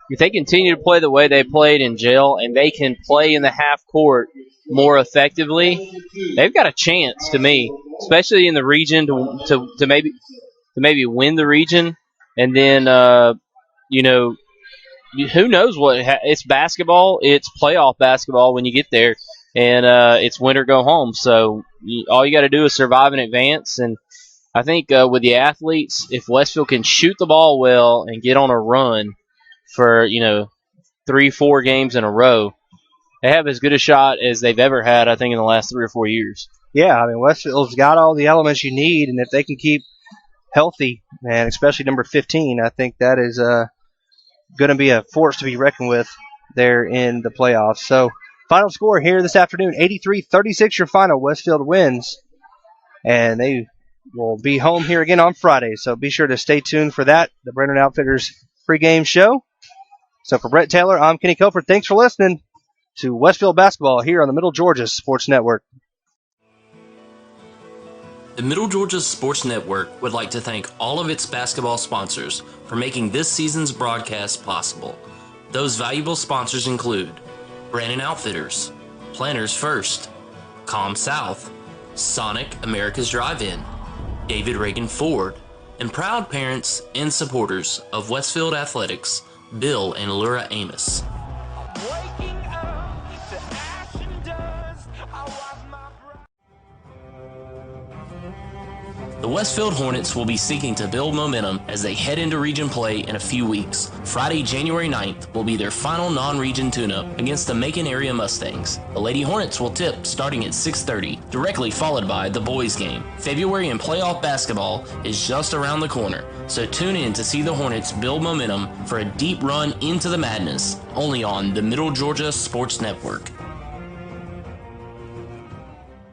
if they continue to play the way they played in jail and they can play in the half court more effectively, they've got a chance to me, especially in the region to maybe win the region. And then who knows what it's basketball, it's playoff basketball when you get there, and it's win or go home. So all you got to do is survive and advance. And I think with the athletes, if Westfield can shoot the ball well and get on a run for 3-4 games in a row, they have as good a shot as they've ever had, I think, in the last 3 or 4 years. Yeah, I mean, Westfield's got all the elements you need, and if they can keep healthy, and especially number 15, I think that is going to be a force to be reckoned with there in the playoffs. So, final score here this afternoon, 83-36, your final. Westfield wins, and they will be home here again on Friday. So be sure to stay tuned for that, the Brandon Outfitters pregame show. So for Brett Taylor, I'm Kenny Cofer. Thanks for listening to Westfield Basketball here on the Middle Georgia Sports Network. The Middle Georgia Sports Network would like to thank all of its basketball sponsors for making this season's broadcast possible. Those valuable sponsors include Brandon Outfitters, Planners First, Com South, Sonic America's Drive-In, David Reagan Ford, and proud parents and supporters of Westfield Athletics, Bill and Laura Amos. The Westfield Hornets will be seeking to build momentum as they head into region play in a few weeks. Friday, January 9th will be their final non-region tune-up against the Macon area Mustangs. The Lady Hornets will tip starting at 6:30, directly followed by the boys game. February in playoff basketball is just around the corner, so tune in to see the Hornets build momentum for a deep run into the madness, only on the Middle Georgia Sports Network.